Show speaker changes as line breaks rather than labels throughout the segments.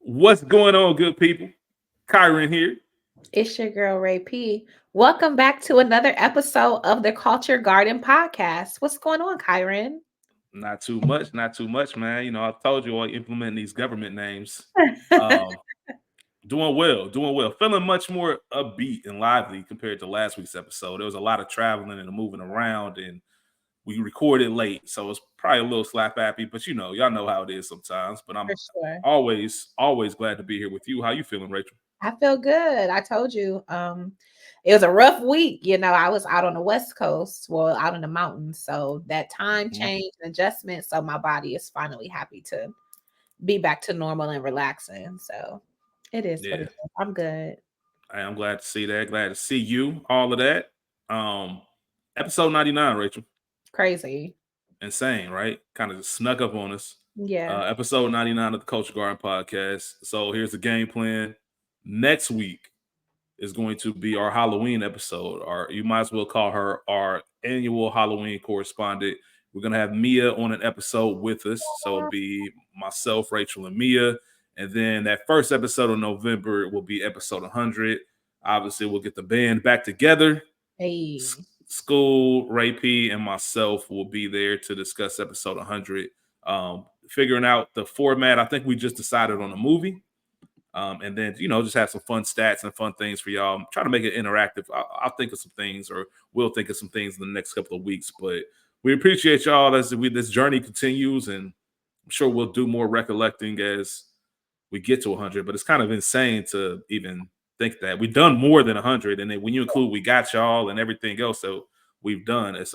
What's going on, good people? Kyron here.
It's your girl, Ray P. Welcome back to another episode of the Culture Garden podcast. What's going on, Kyron?
Not too much, man. I told you I implementing these government names. Um, doing well. Feeling much more upbeat and lively compared to last week's episode. There was a lot of traveling and moving around, and we recorded late, so it's probably a little slap happy. But y'all know how it is sometimes. But I'm
For sure.
always glad to be here with you. How you feeling, Rachel?
I feel good. I told you. It was a rough week. I was out on the West Coast, well, out in the mountains. So that time
Mhm.
change and adjustment. So my body is finally happy to be back to normal and relaxing. So it is what it
Yeah,
is. I'm good.
I'm glad to see that. Glad to see you. All of that. Um, Episode 99, Rachel.
Crazy.
Insane, right? Kind of just snuck up on us.
Yeah.
Episode 99 of the Culture Garden podcast. So here's the game plan. Next week is going to be our Halloween episode, or you might as well call her our annual Halloween correspondent. We're going to have Mia on an episode with us. So it'll be myself, Rachel, and Mia. And then that first episode of November will be episode 100. Obviously, we'll get the band back together.
Hey.
School, Ray P, and myself will be there to discuss episode 100. Figuring out the format. I think we just decided on a movie. And then, just have some fun stats and fun things for y'all. Try to make it interactive. I'll think of some things, or we'll think of some things in the next couple of weeks. But we appreciate y'all as this journey continues. And I'm sure we'll do more recollecting as we get to 100. But it's kind of insane to even think that we've done more than 100, and then when you include we got y'all and everything else that we've done, it's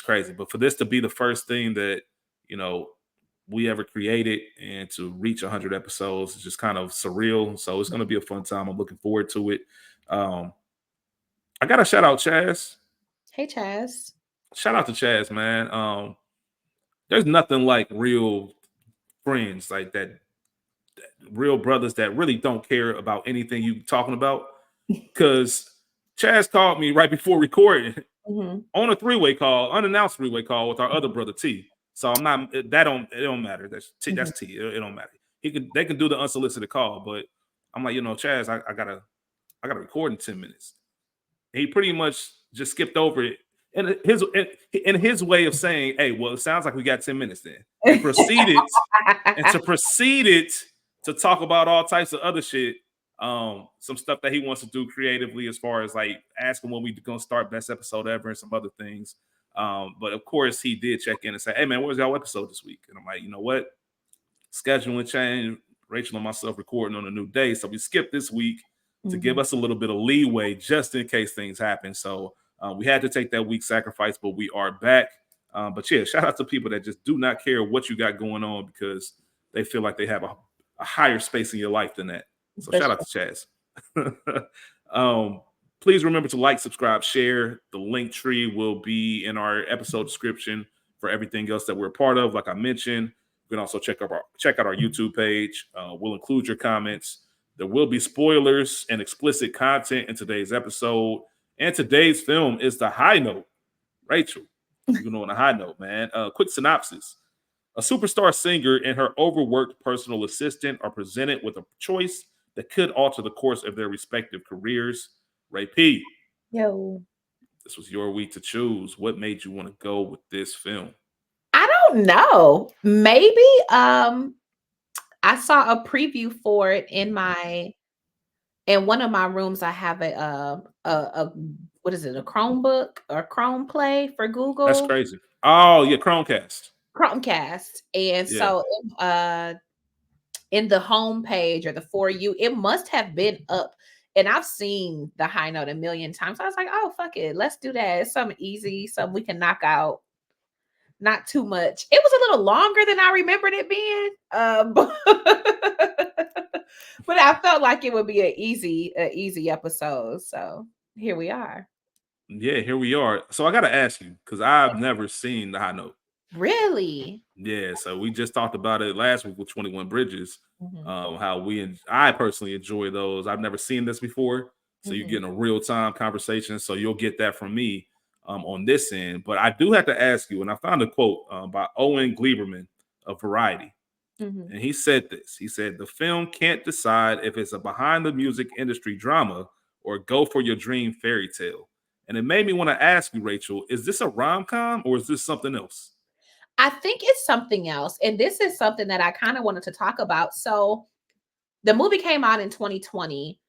crazy. But for this to be the first thing that you know we ever created and to reach 100 episodes is just kind of surreal. So it's going to be a fun time. I'm looking forward to it. um I gotta shout out Chaz.
Hey, Chaz.
Shout out to Chaz, man. There's nothing like real friends like that, real brothers that really don't care about anything you talking about. Because Chaz called me right before recording
Mhm.
on a three-way call, unannounced three-way call with our other brother T. So I'm not it don't matter. That's T.
Mhm.
That's T. It don't matter. They can do the unsolicited call, but I'm like, Chaz, I gotta record in 10 minutes. And he pretty much just skipped over it. And in his way of saying, hey, well, it sounds like we got 10 minutes then. And proceeded to talk about all types of other shit. Some stuff that he wants to do creatively, as far as like asking when we gonna start best episode ever and some other things. But of course, he did check in and say, "Hey man, where's y'all episode this week?" And I'm like, you know what? Scheduling change. Rachel and myself recording on a new day, so we skipped this week to give
Mhm.
us a little bit of leeway just in case things happen. So we had to take that week sacrifice, but we are back. But yeah, shout out to people that just do not care what you got going on because they feel like they have a higher space in your life than that. So
For
shout out
sure.
to Chaz. um, please remember to like, subscribe, share. The link tree will be in our episode description for everything else that we're a part of. Like I mentioned, you can also check out our YouTube page. We'll include your comments. There will be spoilers and explicit content in today's episode. And today's film is The High Note. Rachel, on a high note, man. Quick synopsis. A superstar singer and her overworked personal assistant are presented with a choice that could alter the course of their respective careers. Ray P,
Yo.
this was your week to choose. What made you want to go with this film?
I don't know. Maybe I saw a preview for it in one of my rooms. I have a what is it? A Chromebook or Chrome Play for
That's
Google
crazy. Oh, yeah, Chromecast.
Chromecast. And
Yeah.
so in the home page or the for you, it must have been up. And I've seen the high note a million times. So I was like, oh fuck it, let's do that. It's something easy, something we can knock out. Not too much. It was a little longer than I remembered it being. But I felt like it would be an easy episode. So here we are.
Yeah, here we are. So I got to ask you, because I've never seen The High Note.
Really?
Yeah, so we just talked about it last week with 21 Bridges.
Mhm,
How I personally enjoy those. I've never seen this before, so you're
mhm.
getting a real time conversation. So you'll get that from me on this end. But I do have to ask you, and I found a quote by Owen Gleiberman of Variety.
Mhm.
And he said this. He said, the film can't decide if it's a behind the music industry drama or go for your dream fairy tale. And it made me want to ask you, Rachel, is this a rom-com or is this something else?
I think it's something else, and this is something that I kinda wanted to talk about. So, the movie came out in 2020.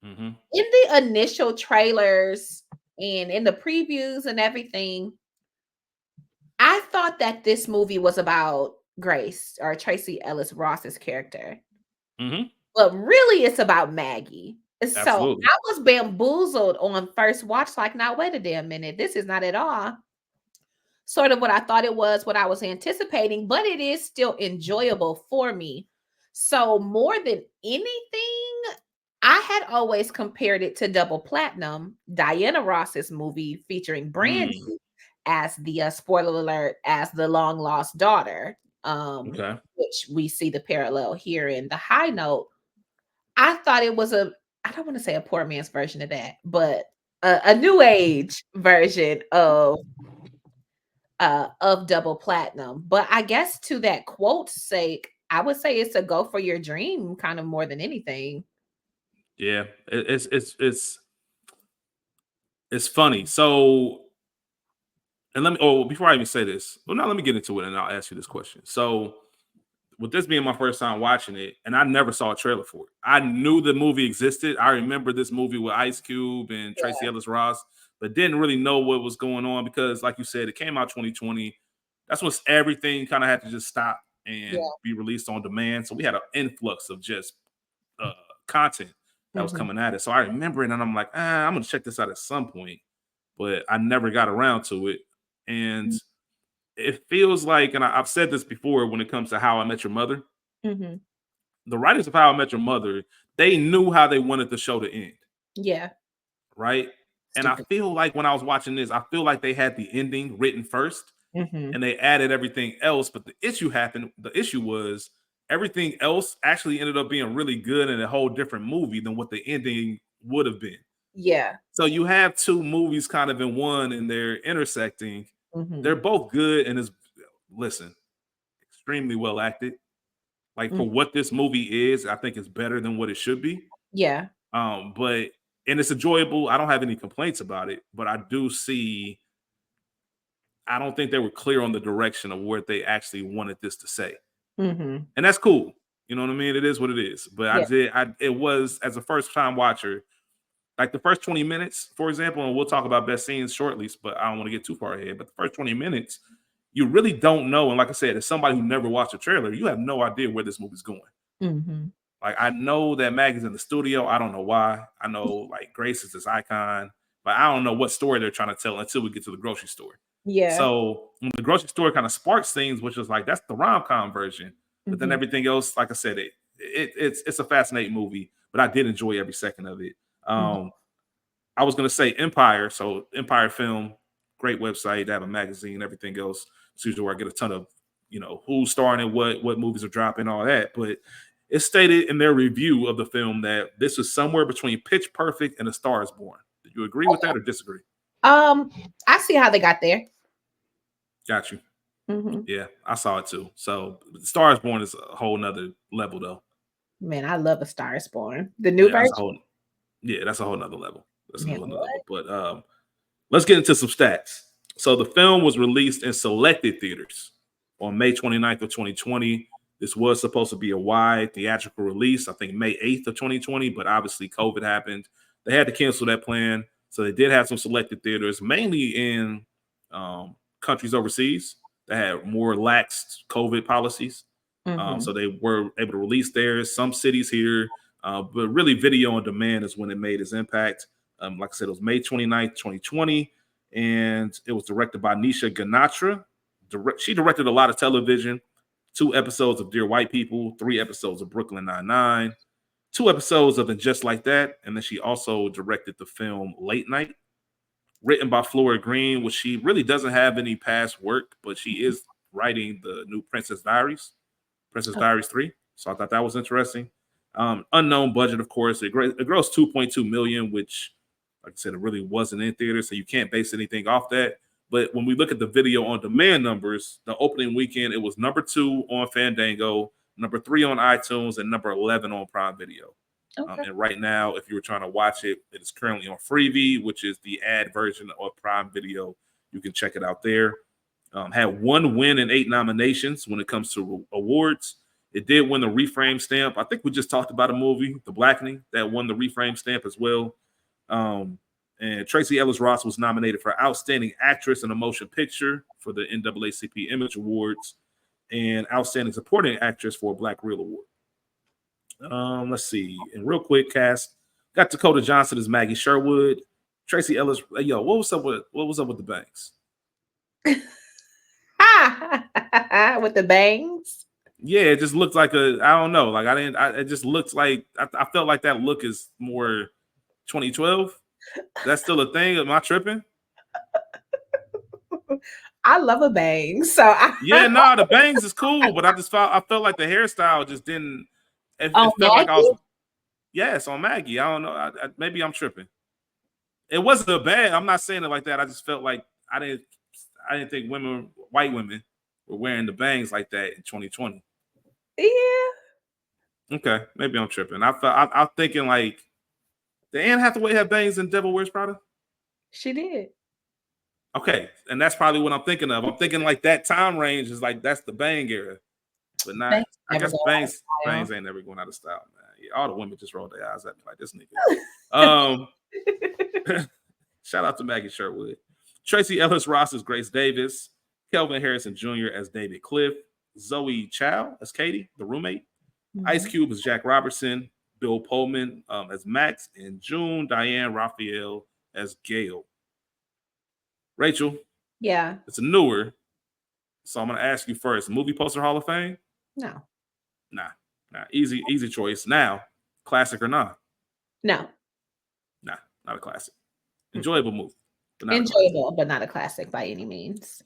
Mm-hmm.
In the initial trailers and in the previews and everything, I thought that this movie was about Grace or Tracy Ellis Ross's character,
Mm-hmm.
but really it's about Maggie. So
Absolutely.
I was bamboozled on first watch, like, now wait a damn minute, this is not at all sort of what I thought it was, what I was anticipating, but it is still enjoyable for me. So more than anything, I had always compared it to Double Platinum, Diana Ross's movie featuring Brandy
Mm,
as the spoiler alert, as the long lost daughter,
okay.
which we see the parallel here in The High Note. I thought it was I don't want to say a poor man's version of that, but a new age version of Double Platinum. But I guess to that quote's sake, I would say it's a go for your dream kind of more than anything.
Yeah. It's funny. So, and let me before I even say this, well, now let me get into it and I'll ask you this question. So with this being my first time watching it, and I never saw a trailer for it. I knew the movie existed. I remember this movie with Ice Cube and Tracy
Yeah.
Ellis Ross, but didn't really know what was going on because, like you said, it came out 2020. That's when everything kind of had to just stop and
Yeah.
be released on demand. So we had an influx of just uh, content that was
Mhm.
coming at it. So I remember it, and I'm like, I'm gonna check this out at some point, but I never got around to it. And it feels like, and I've said this before when it comes to How I Met Your Mother,
Mhm.
the writers of How I Met Your Mother, they knew how they wanted the show to end,
Yeah.
right? And I
Stupid.
feel like when I was watching this, I feel like they had the ending written first
Mhm.
and they added everything else. But the issue happened. The issue was everything else actually ended up being really good in a whole different movie than what the ending would have been.
Yeah.
So you have two movies kind of in one and they're intersecting. They're
Mhm.
both good and it's, listen, extremely well acted. Like
Mm.
for what this movie is, I think it's better than what it should be.
Yeah.
But and it's enjoyable. I don't have any complaints about it, but I do see. I don't think they were clear on the direction of where they actually wanted this to say,
Mhm.
and that's cool. You know what I mean? It is what it is. But I
Yeah.
did. It was as a first time watcher, like the first 20 minutes, for example, and we'll talk about best scenes shortly. But I don't want to get too far ahead. But the first 20 minutes, you really don't know. And like I said, as somebody who never watched a trailer, you have no idea where this movie's going.
Mhm.
Like I know that Maggie's in the studio. I don't know why. I know like Grace is this icon, but I don't know what story they're trying to tell until we get to the grocery store.
Yeah.
So when the grocery store kind of sparks things, which is like that's the rom-com version. But then
Mhm.
everything else, like I said, it's a fascinating movie, but I did enjoy every second of it.
Mhm.
I was gonna say Empire, so Empire Film, great website, they have a magazine, everything else. It's usually where I get a ton of who's starring in what movies are dropping, all that. But it stated in their review of the film that this was somewhere between Pitch Perfect and A Star Is Born. Do you agree with that or disagree?
Um, I see how they got there.
Got you.
Mhm.
Yeah, I saw it too. So Star Is Born is a whole nother level though.
Man, I love A Star Is Born. The new
Yeah, that's a
version?
whole that's a whole nother level. That's a
Man,
whole nother
what?
level. But let's get into some stats. So the film was released in selected theaters on May 29th of 2020. This was supposed to be a wide theatrical release, I think May 8th of 2020, but obviously COVID happened. They had to cancel that plan. So they did have some selected theaters, mainly in countries overseas that had more lax COVID policies.
Mhm.
So they were able to release theirs. Some cities here, but really video on demand is when it made its impact. Like I said, it was May 29th, 2020, and it was directed by Nisha Ganatra. She directed a lot of television, 2 episodes of Dear White People, 3 episodes of Brooklyn Nine-Nine, 2 episodes of And Just Like That, and then she also directed the film Late Night, written by Flora Green, which she really doesn't have any past work, but she is writing the new Princess
Oh,
Diaries 3. So I thought that was interesting. Unknown budget, of course. It grossed 2.2 million, which, like I said, it really wasn't in theater, so you can't base anything off that. But when we look at the video on demand numbers, the opening weekend, it was number 2 on Fandango, number 3 on iTunes, and number 11 on Prime Video.
Okay.
And right now, if you were trying to watch it, it is currently on Freevee, which is the ad version of Prime Video. You can check it out there. Had 1 win and 8 nominations when it comes to awards. It did win the Reframe stamp. I think we just talked about a movie, The Blackening, that won the Reframe stamp as well. And Tracee Ellis Ross was nominated for Outstanding Actress in a Motion Picture for the NAACP Image Awards and Outstanding Supporting Actress for a Black Reel Award. Let's see. And real quick, cast got Dakota Johnson as Maggie Sherwood. Tracee Ellis. Yo, what was up with the bangs?
With the bangs?
Yeah, it just looked like I don't know. Like it just looks like I felt like that look is more 2012. That's still a thing. Am I tripping?
I love a bang. So
the bangs is cool, but I felt like the hairstyle just didn't. It felt
Maggie?
like I was. Yes, on Maggie. I don't know. Maybe I'm tripping. It wasn't a bad. I'm not saying it like that. I just felt like I didn't think white women, were wearing the bangs like that in 2020.
Yeah.
Okay, maybe I'm tripping. I'm thinking like, did Anne Hathaway have bangs in Devil Wears Prada?
She did.
Okay, and that's probably what I'm thinking of. I'm thinking like that time range is like that's the bang era, but not. I guess bangs ain't never going out of style, man. Yeah, all the women just rolled their eyes at me like this nigga. Shout out to Maggie Sherwood. Tracee Ellis Ross as Grace Davis. Kelvin Harrison Jr. as David Cliff. Zoe Chow as Katie, the roommate. Mm-hmm. Ice Cube as Jack Robertson. Bill Pullman as Max. And June Diane Raphael as Gail. Rachel.
Yeah.
It's a newer. So I'm going to ask you first. Movie Poster Hall of Fame?
No.
Nah. Easy choice. Now, classic or not?
No.
Nah, not a classic. Enjoyable movie.
Enjoyable, but not a classic by any means.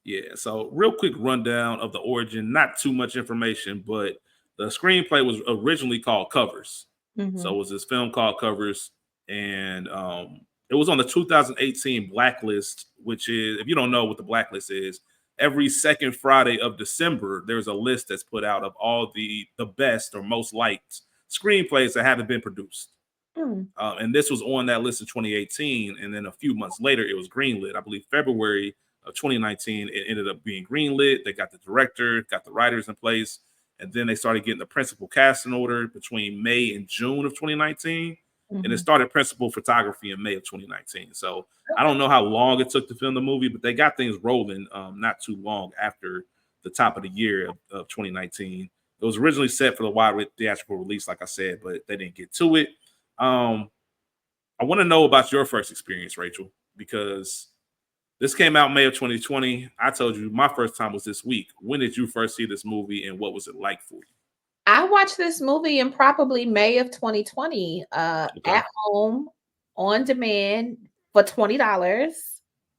Yeah, so real quick rundown of the origin. Not too much information, but the screenplay was originally called Covers. Mm-hmm. So it was this film called Covers, and it was on the 2018 Blacklist, which is, if you don't know what the Blacklist is, every second Friday of December, there's a list that's put out of all the best or most liked screenplays that haven't been produced. And this was on that list in 2018, and then a few months later, it was greenlit. I believe February of 2019, it ended up being greenlit. They got the director, got the writers in place, and then they started getting the principal cast in order between May and June of 2019, and it started principal photography in May of 2019. So I don't know how long it took to film the movie, but they got things rolling not too long after the top of the year of 2019. It was originally set for the wide theatrical release, like I said, but they didn't get to it. I want to know about your first experience, Rachel, because this came out May of 2020. I told you my first time was this week. When did you first see this movie, and what was it like for you?
I watched this movie in probably May of 2020 at home on demand for $20.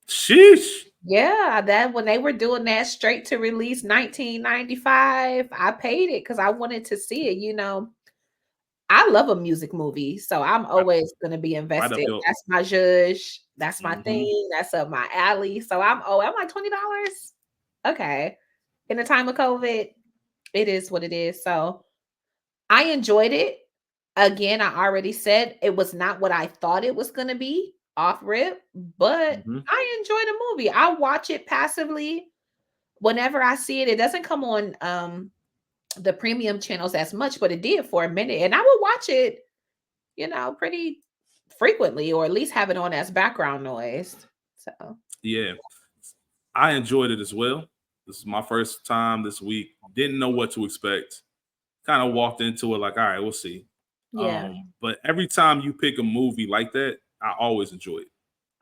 Sheesh.
Yeah, that when they were doing that straight to release 1995, I paid it because I wanted to see it. You know, I love a music movie, so I'm always going to be invested. That's my judge. That's my thing. That's up my alley. So I'm like $20. Okay. In the time of COVID, it is what it is. So I enjoyed it. Again, I already said it was not what I thought it was going to be off rip, but I enjoy the movie. I watch it passively whenever I see it. It doesn't come on the premium channels as much, but it did for a minute, and I would watch it, pretty frequently, or at least have it on as background noise. So
yeah, I enjoyed it as well. This is my first time this week. Didn't know what to expect. Kind of walked into it like, all right, we'll see.
Yeah.
But every time you pick a movie like that, I always enjoy it.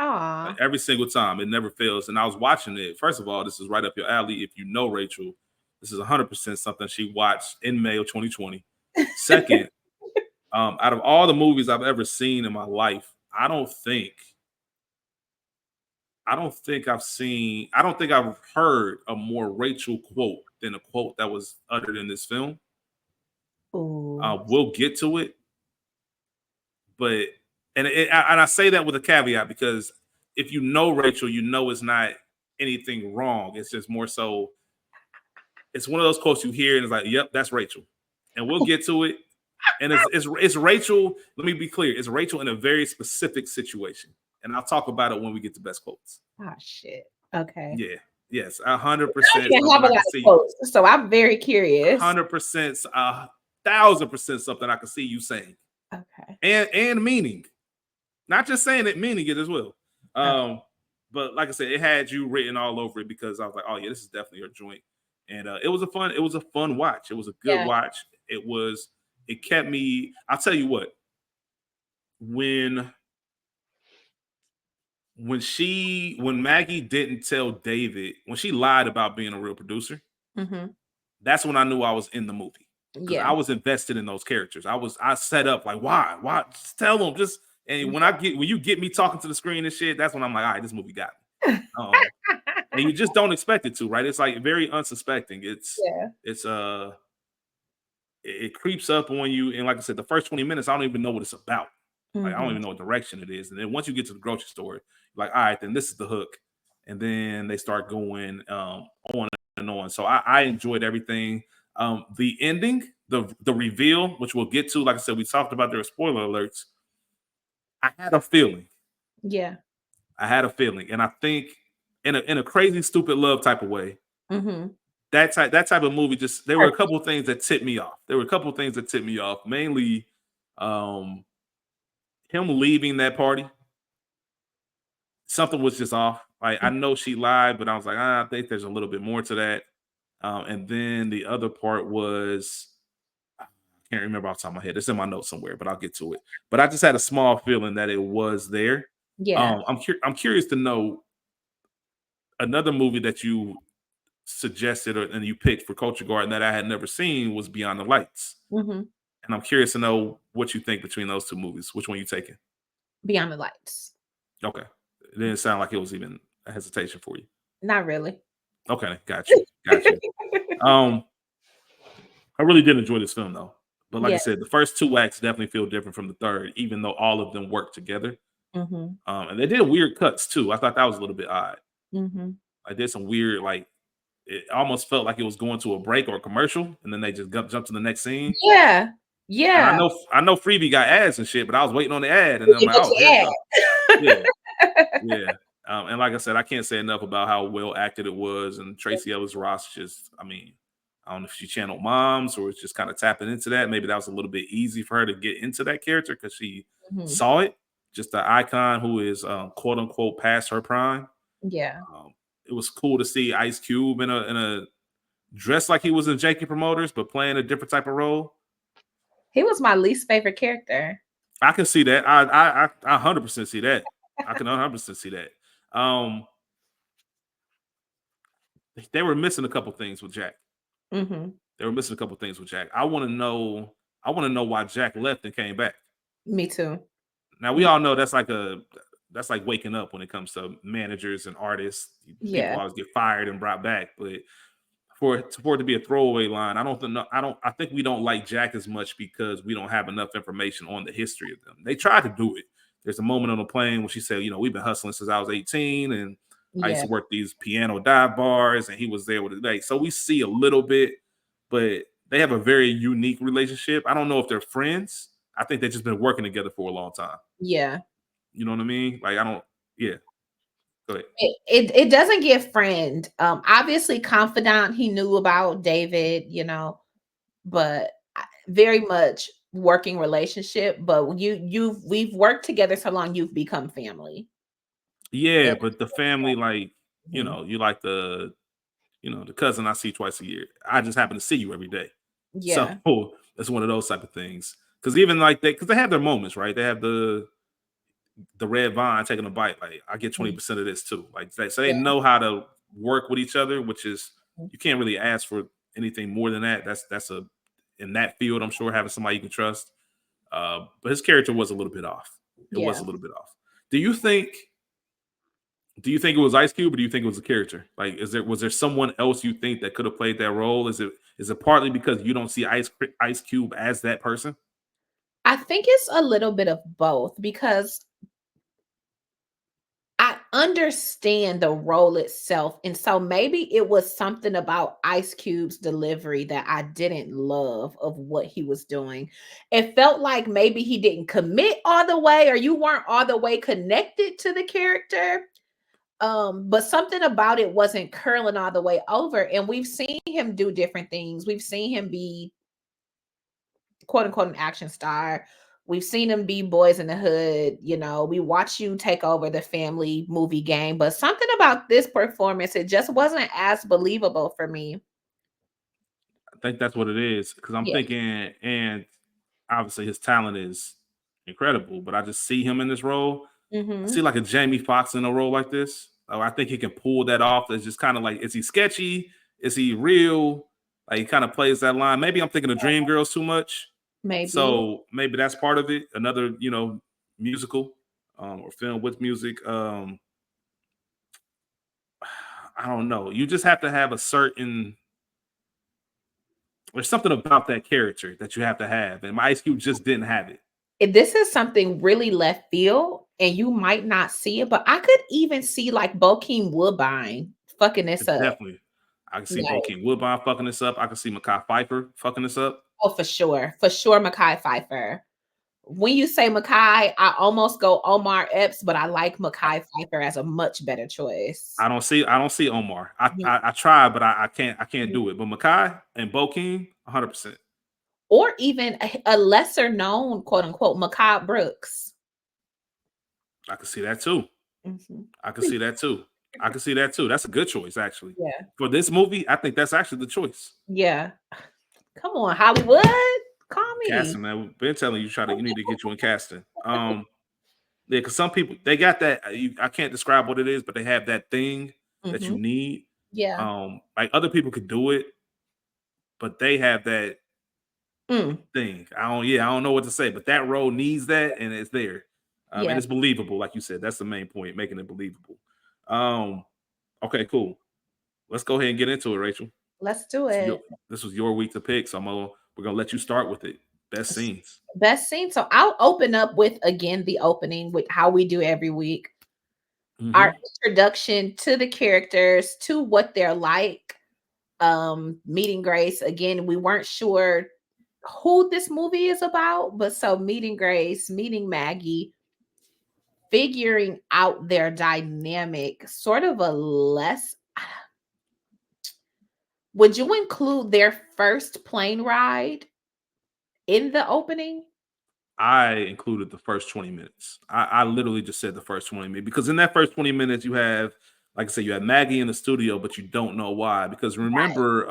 Aww.
Like every single time, it never fails. And I was watching it. First of all, this is right up your alley. If you know Rachel, this is 100% something she watched in May of 2020. Second, out of all the movies I've ever seen in my life, I don't think I've heard a more Rachel quote than a quote that was uttered in this film. We'll get to it, but and I say that with a caveat because if you know Rachel, you know it's not anything wrong. It's just more so it's one of those quotes you hear and it's like, yep, that's Rachel. And we'll get to it. And it's Rachel. Let me be clear. It's Rachel in a very specific situation. And I'll talk about it when we get to best quotes.
Oh shit. Okay.
Yeah. Yes. 100%.
So I'm very curious.
100%. 1,000% something I can see you saying.
Okay.
And meaning. Not just saying it, meaning it as well. Okay. But like I said, it had you written all over it because I was like, oh yeah, this is definitely your joint. And it was a fun watch. It was a good watch. It kept me. I'll tell you what. When Maggie didn't tell David, when she lied about being a real producer, that's when I knew I was in the movie. Yeah, I was invested in those characters. I set up like, why? Just tell them. Just and when you get me talking to the screen and shit, that's when I'm like, all right, this movie got me. And you just don't expect it to, right? It's like very unsuspecting. It creeps up on you, and like I said, the first 20 minutes, I don't even know what it's about. Like I don't even know what direction it is. And then once you get to the grocery store, you're like, all right, then this is the hook. And then they start going on and on. So I enjoyed everything. The ending, the reveal, which we'll get to, like I said, we talked about there are spoiler alerts. I had a feeling. Yeah. I had a feeling. And I think in a crazy, stupid love type of way, that type of movie, there were a couple of things that tipped me off. Mainly him leaving that party. Something was just off. Like I know she lied, but I was like, I think there's a little bit more to that. And then the other part was, I can't remember off the top of my head. It's in my notes somewhere, but I'll get to it. But I just had a small feeling that it was there. Yeah. I'm curious to know another movie that you suggested and you picked for Culture Garden that I had never seen was Beyond the Lights. And I'm curious to know what you think between those two movies. Which one you taking?
Beyond the Lights.
Okay. It didn't sound like it was even a hesitation for you.
Not really.
Okay, got you. I really did enjoy this film though. But like I said, the first two acts definitely feel different from the third, even though all of them work together. And they did weird cuts too. I thought that was a little bit odd. I did some weird, like it almost felt like it was going to a break or a commercial, and then they just jumped to the next scene.
Yeah.
And I know Freebie got ads and shit, but I was waiting on the ad, and I'm like, oh yeah. And like I said, I can't say enough about how well acted it was. And Tracy Ellis Ross I don't know if she channeled moms or was just kind of tapping into that. Maybe that was a little bit easy for her to get into that character because she saw it. Just the icon who is quote unquote past her prime. Yeah. It was cool to see Ice Cube in a dress like he was in Janky Promoters, but playing a different type of role.
He was my least favorite character.
I can see that. I 100% see that. I can 100% see that. They were missing a couple things with Jack. They were missing a couple things with Jack. I want to know why Jack left and came back.
Me too.
Now we all know that's like waking up when it comes to managers and artists. People always get fired and brought back, but for it to be a throwaway line, I think we don't like Jack as much because we don't have enough information on the history of them. They tried to do it. There's a moment on the plane when she said, we've been hustling since I was 18 and I used to work these piano dive bars and he was there with it. Like, so we see a little bit, but they have a very unique relationship. I don't know if they're friends. I think they've just been working together for a long time. Yeah. You know what I mean? Like, Go ahead.
It doesn't get friend. Obviously confidant, he knew about David, but very much working relationship, but we've worked together so long, you've become family.
Yeah, but the family, like, you like the cousin I see twice a year. I just happen to see you every day. Yeah. So it's one of those type of things. Because even like because they have their moments, right? They have the red vine taking a bite. Like I get 20% of this too. Like so they know how to work with each other, which is you can't really ask for anything more than that. That's in that field, I'm sure having somebody you can trust. But his character was a little bit off. It was a little bit off. Do you think it was Ice Cube or do you think it was a character? Like, was there someone else you think that could have played that role? Is it partly because you don't see Ice Cube as that person? I
think it's a little bit of both because understand the role itself. And so maybe it was something about Ice Cube's delivery that I didn't love of what he was doing. It felt like maybe he didn't commit all the way, or you weren't all the way connected to the character. But something about it wasn't curling all the way over. And we've seen him do different things. We've seen him be quote unquote an action star. We've seen him be Boys in the Hood. You know, we watch you take over the family movie game, but something about this performance, it just wasn't as believable for me.
I think that's what it is because I'm
Yeah.
thinking, and obviously his talent is incredible, but I just see him in this role. I see
Hmm.
like a Jamie Foxx in a role like this. Oh, I think he can pull that off. It's just kind of like, is he sketchy? Is he real? Like he kind of plays that line. Maybe I'm thinking of Dreamgirls too much.
Maybe.
So maybe that's part of it. Another, musical or film with music. I don't know. You just have to have a certain. There's something about that character that you have to have, and Ice Cube just didn't have it.
This is something really left field, and you might not see it, but I could even see like Bokeem Woodbine fucking this up.
Definitely, I can see
Like,
Bokeem Woodbine fucking this up. I can see Mekhi Phifer fucking this up.
oh, for sure, Mekhi Phifer. When you say Mekhi, I almost go Omar Epps, but I like
I,
Mekhi Phifer as a much better choice.
I don't see Omar. I
Mhm,
I, I tried, but I can't
mhm.
do it. But Mekhi and Bokeem, 100%.
Or even a lesser known quote unquote Mekhi Brooks.
I can see that too.
Mhm.
I can see that too. I can see that too. That's a good choice, actually.
Yeah,
For this movie, I think that's actually the choice.
yeah. Come on, Hollywood, call me.
Casting, man. We've been telling you, you need to get you in casting. Yeah, because some people they got that. I can't describe what it is, but they have that thing that you
Hmm.
need.
Yeah.
Like other people could do it, but they have that
Mm,
thing. I don't know what to say, but that role needs that, and it's there, and
yeah.
it's believable. Like you said, that's the main point, making it believable. Um, okay, cool. Let's go ahead and get into it, Rachel.
Let's do
So your,
it.
this was your week to pick, so we're gonna let you start with it. Best scenes.
Best scene. So I'll open up with again the opening with how we do every week. Our
Hmm.
introduction to the characters, to what they're like. Meeting Grace. Again, we weren't sure who this movie is about, but so meeting Grace, meeting Maggie, figuring out their dynamic, sort of a less. Would you include their first plane ride in the opening?
I included the first 20 minutes. I literally just said the first 20 minutes because in that first 20 minutes, you have, like I said, you have Maggie in the studio, but you don't know why. Because remember,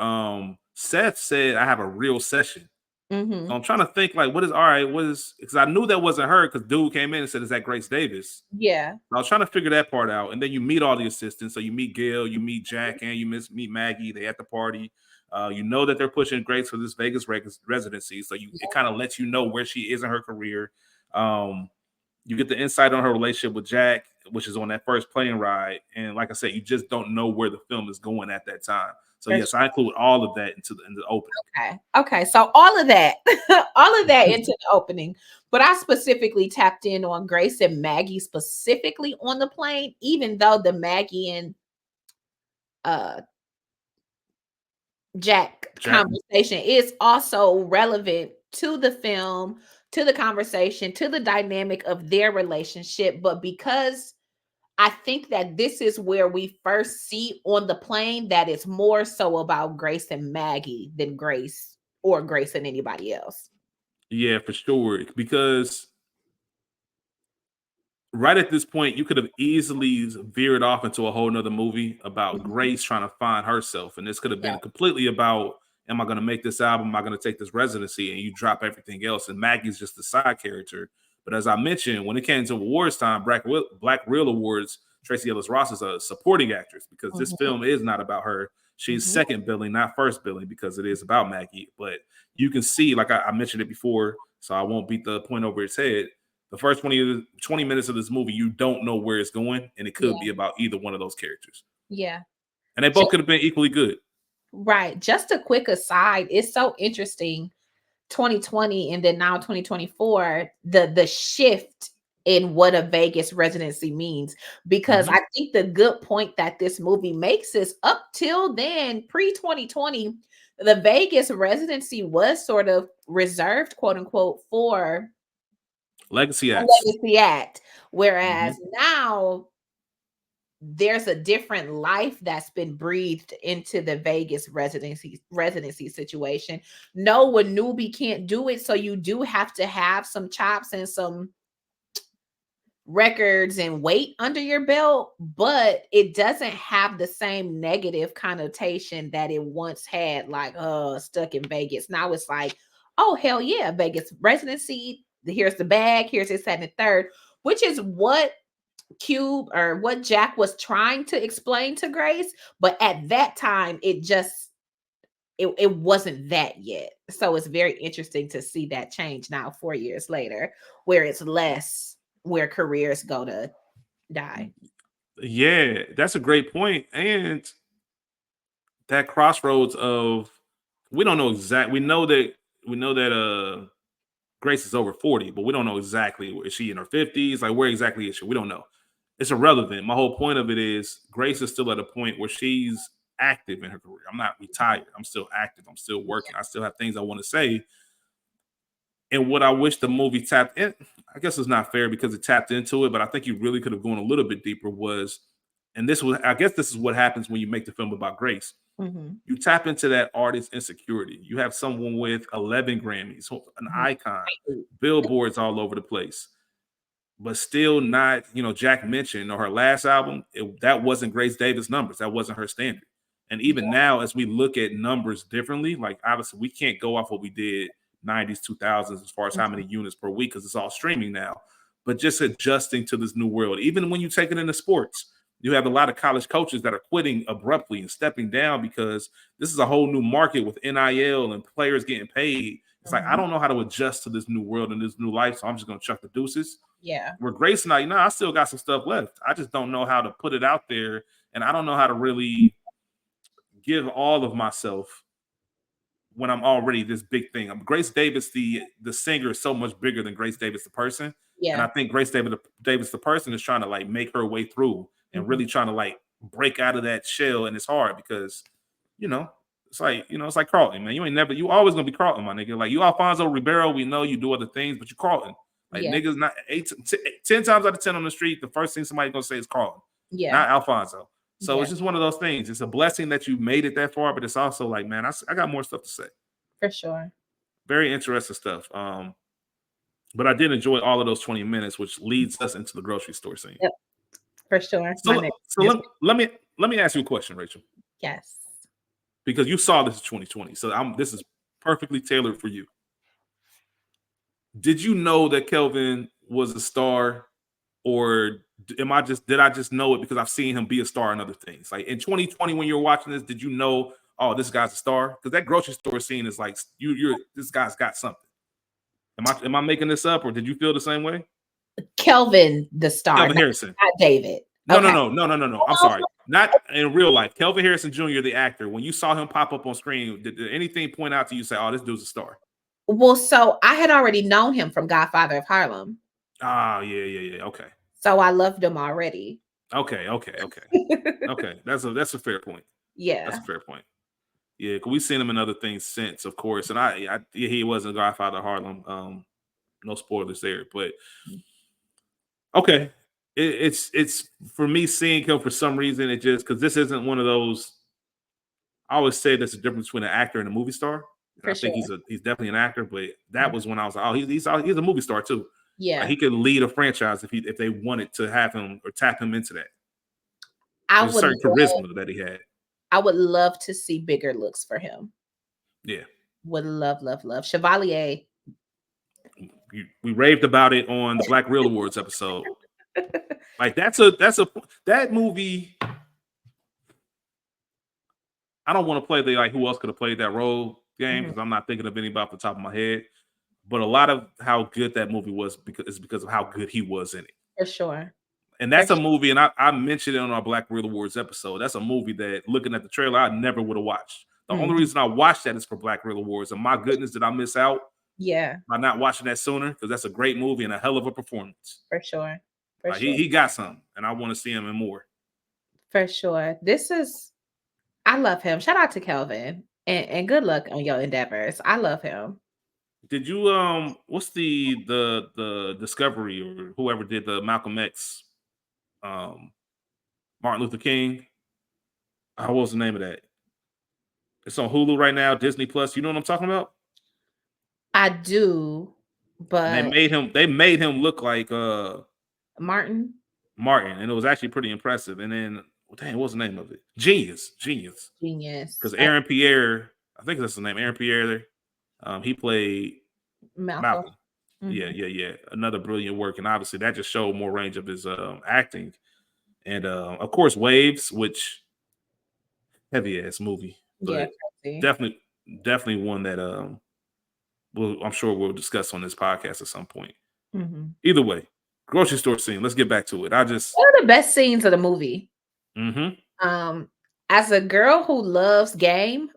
Seth said, I have a real session. So
Hmm.
I'm trying to think, like, what is, because I knew that wasn't her because dude came in and said, is that Grace Davis?
Yeah.
I was trying to figure that part out. And then you meet all the assistants. So you meet Gail, you meet Jack, and meet Maggie. They at the party. You know that they're pushing Grace for this Vegas residency. So it kind of lets you know where she is in her career. Um, you get the insight on her relationship with Jack, which is on that first plane ride. And like I said, you just don't know where the film is going at that time. So
That's
yes, I include all of that in the opening.
okay. Okay. So all of that, all of that into the opening. But I specifically tapped in on Grace and Maggie specifically on the plane, even though the Maggie and uh Jack
Jack.
conversation is also relevant to the film, to the conversation, to the dynamic of their relationship. But because I think that this is where we first see on the plane that it's more so about Grace and Maggie than Grace or Grace and anybody else.
Yeah, for sure. Because right at this point, you could have easily veered off into a whole nother movie about
Mhm.
Grace trying to find herself. And this could have
Yeah.
been completely about, am I going to make this album? Am I going to take this residency? And you drop everything else. And Maggie's just the side character. But as I mentioned, when it came to awards time, Black Real Awards, Tracy Ellis Ross is a supporting actress because this
Mhm.
film is not about her. She's
Mhm.
second billing, not first billing, because it is about Maggie. But you can see, like I mentioned it before, so I won't beat the point over its head. The first 20 minutes of this movie, you don't know where it's going, and it could
Yeah.
be about either one of those characters.
Yeah.
And they both
Just
could have been equally good.
right. Just a quick aside. It's so interesting 2020 and then now 2024, the shift in what a Vegas residency means. Because I think the good point that this movie makes is up till then, pre-2020, the Vegas residency was sort of reserved, quote unquote, for
Legacy
a
acts.
legacy act. Whereas now there's a different life that's been breathed into the Vegas residency situation. No, a newbie can't do it. So you do have to have some chops and some records and weight under your belt, but it doesn't have the same negative connotation that it once had, like, oh, stuck in Vegas. Now it's like, oh, hell yeah, Vegas residency. Here's the bag, here's his second and third, which is what Cube or what Jack was trying to explain to Grace. But at that time, it wasn't that yet. So it's very interesting to see that change now 4 years later, where it's less where careers go to die.
Yeah, that's a great point. And that crossroads of, we don't know exactly. We know that Grace is over 40, but we don't know exactly. Is she in her 50s? Like, where exactly is she? We don't know. It's irrelevant. My whole point of it is Grace is still at a point where she's active in her career. I'm not retired. I'm still active. I'm still working. I still have things I want to say. And what I wish the movie tapped in, I guess it's not fair because it tapped into it, but I think you really could have gone a little bit deeper was, and I guess this is what happens when you make the film about Grace. You tap into that artist's insecurity. You have someone with 11 Grammys, an icon, billboards all over the place, but still not, Jack mentioned on her last album, that wasn't Grace Davis numbers. That wasn't her standard. And even now, as we look at numbers differently, like obviously we can't go off what we did 90s, 2000s as far as how many units per week because it's all streaming now, but just adjusting to this new world. Even when you take it into sports, you have a lot of college coaches that are quitting abruptly and stepping down because this is a whole new market with NIL and players getting paid. It's like, I don't know how to adjust to this new world and this new life, so I'm just going to chuck the deuces.
Yeah.
Where Grace and I still got some stuff left. I just don't know how to put it out there, and I don't know how to really give all of myself when I'm already this big thing. Grace Davis, the singer, is so much bigger than Grace Davis, the person.
Yeah.
And I think Grace Davis, the person, is trying to like make her way through and really trying to like break out of that shell. And it's hard because, it's like Carlton, man. You always gonna be Carlton, my nigga. Like you Alfonso Ribeiro, we know you do other things, but you Carlton. Like niggas not 10 times out of 10 on the street, the first thing somebody's gonna say is Carlton.
Yeah.
Not Alfonso. So it's just one of those things. It's a blessing that you made it that far, but it's also like, man, I got more stuff to say.
For sure. Very
interesting stuff. But I did enjoy all of those 20 minutes, which leads us into the grocery store scene.
Yep. For sure.
So let me ask you a question, Rachel.
Yes.
Because you saw this in 2020, so this is perfectly tailored for you. Did you know that Kelvin was a star, or did I just know it because I've seen him be a star in other things? Like in 2020, when you're watching this, did you know, oh, this guy's a star? Because that grocery store scene is like, this guy's got something. Am I making this up, or did you feel the same way?
Kelvin, the star.
Kelvin Harrison.
Not David.
No. I'm sorry. Not in real life. Kelvin Harrison Jr., the actor, when you saw him pop up on screen, did anything point out to you, say, oh, this dude's a star?
Well, so I had already known him from Godfather of Harlem.
Ah, yeah. Okay.
So I loved him already.
Okay. Okay. That's a fair point.
Yeah.
That's a fair point. Yeah, because we've seen him in other things since, of course. And he wasn't Godfather of Harlem. No spoilers there, but okay. It's for me seeing him for some reason. It just because this isn't one of those. I always say there's a difference between an actor and a movie star. I think he's definitely an actor, but that was when I was like, oh, he's a movie star too.
Yeah,
like he could lead a franchise if they wanted to have him or tap him into that.
There's
a certain charisma that he had.
I would love to see bigger looks for him.
Yeah,
would love Chevalier.
We raved about it on the Black Real Awards episode. Like that movie. I don't want to play the like who else could have played that role game because I'm not thinking of anybody off the top of my head. But a lot of how good that movie was because of how good he was in it.
For sure.
And that's a movie, and I mentioned it on our Black Real Awards episode. That's a movie that, looking at the trailer, I never would have watched. The only reason I watched that is for Black Real Awards. And my goodness, did I miss out
Yeah,
by not watching that sooner, because that's a great movie and a hell of a performance.
for sure. For
Like
sure.
he got something, and I want to see him in more.
For sure. I love him. Shout out to Kelvin and good luck on your endeavors. I love him.
Did you what's the Discovery or whoever did the Malcolm X um Martin Luther King? What was the name of that? It's on Hulu right now, Disney Plus. You know what I'm talking about?
I do,
And
but
they made him look like
Martin,
Martin, and it was actually pretty impressive. And then dang, what's the name of it? Genius.
genius.
Because Aaron Pierre, I think that's the name, Aaron Pierre. He played
Malcolm.
Malcolm.
Mhm.
Yeah. Another brilliant work, and obviously that just showed more range of his acting. And of course, Waves, which heavy ass movie,
Yeah,
but
crazy.
definitely one that I'm sure we'll discuss on this podcast at some point.
Mhm.
Either way, grocery store scene. Let's get back to it.
One of the best scenes of the movie.
Mm-hmm.
Um, as a girl who loves game,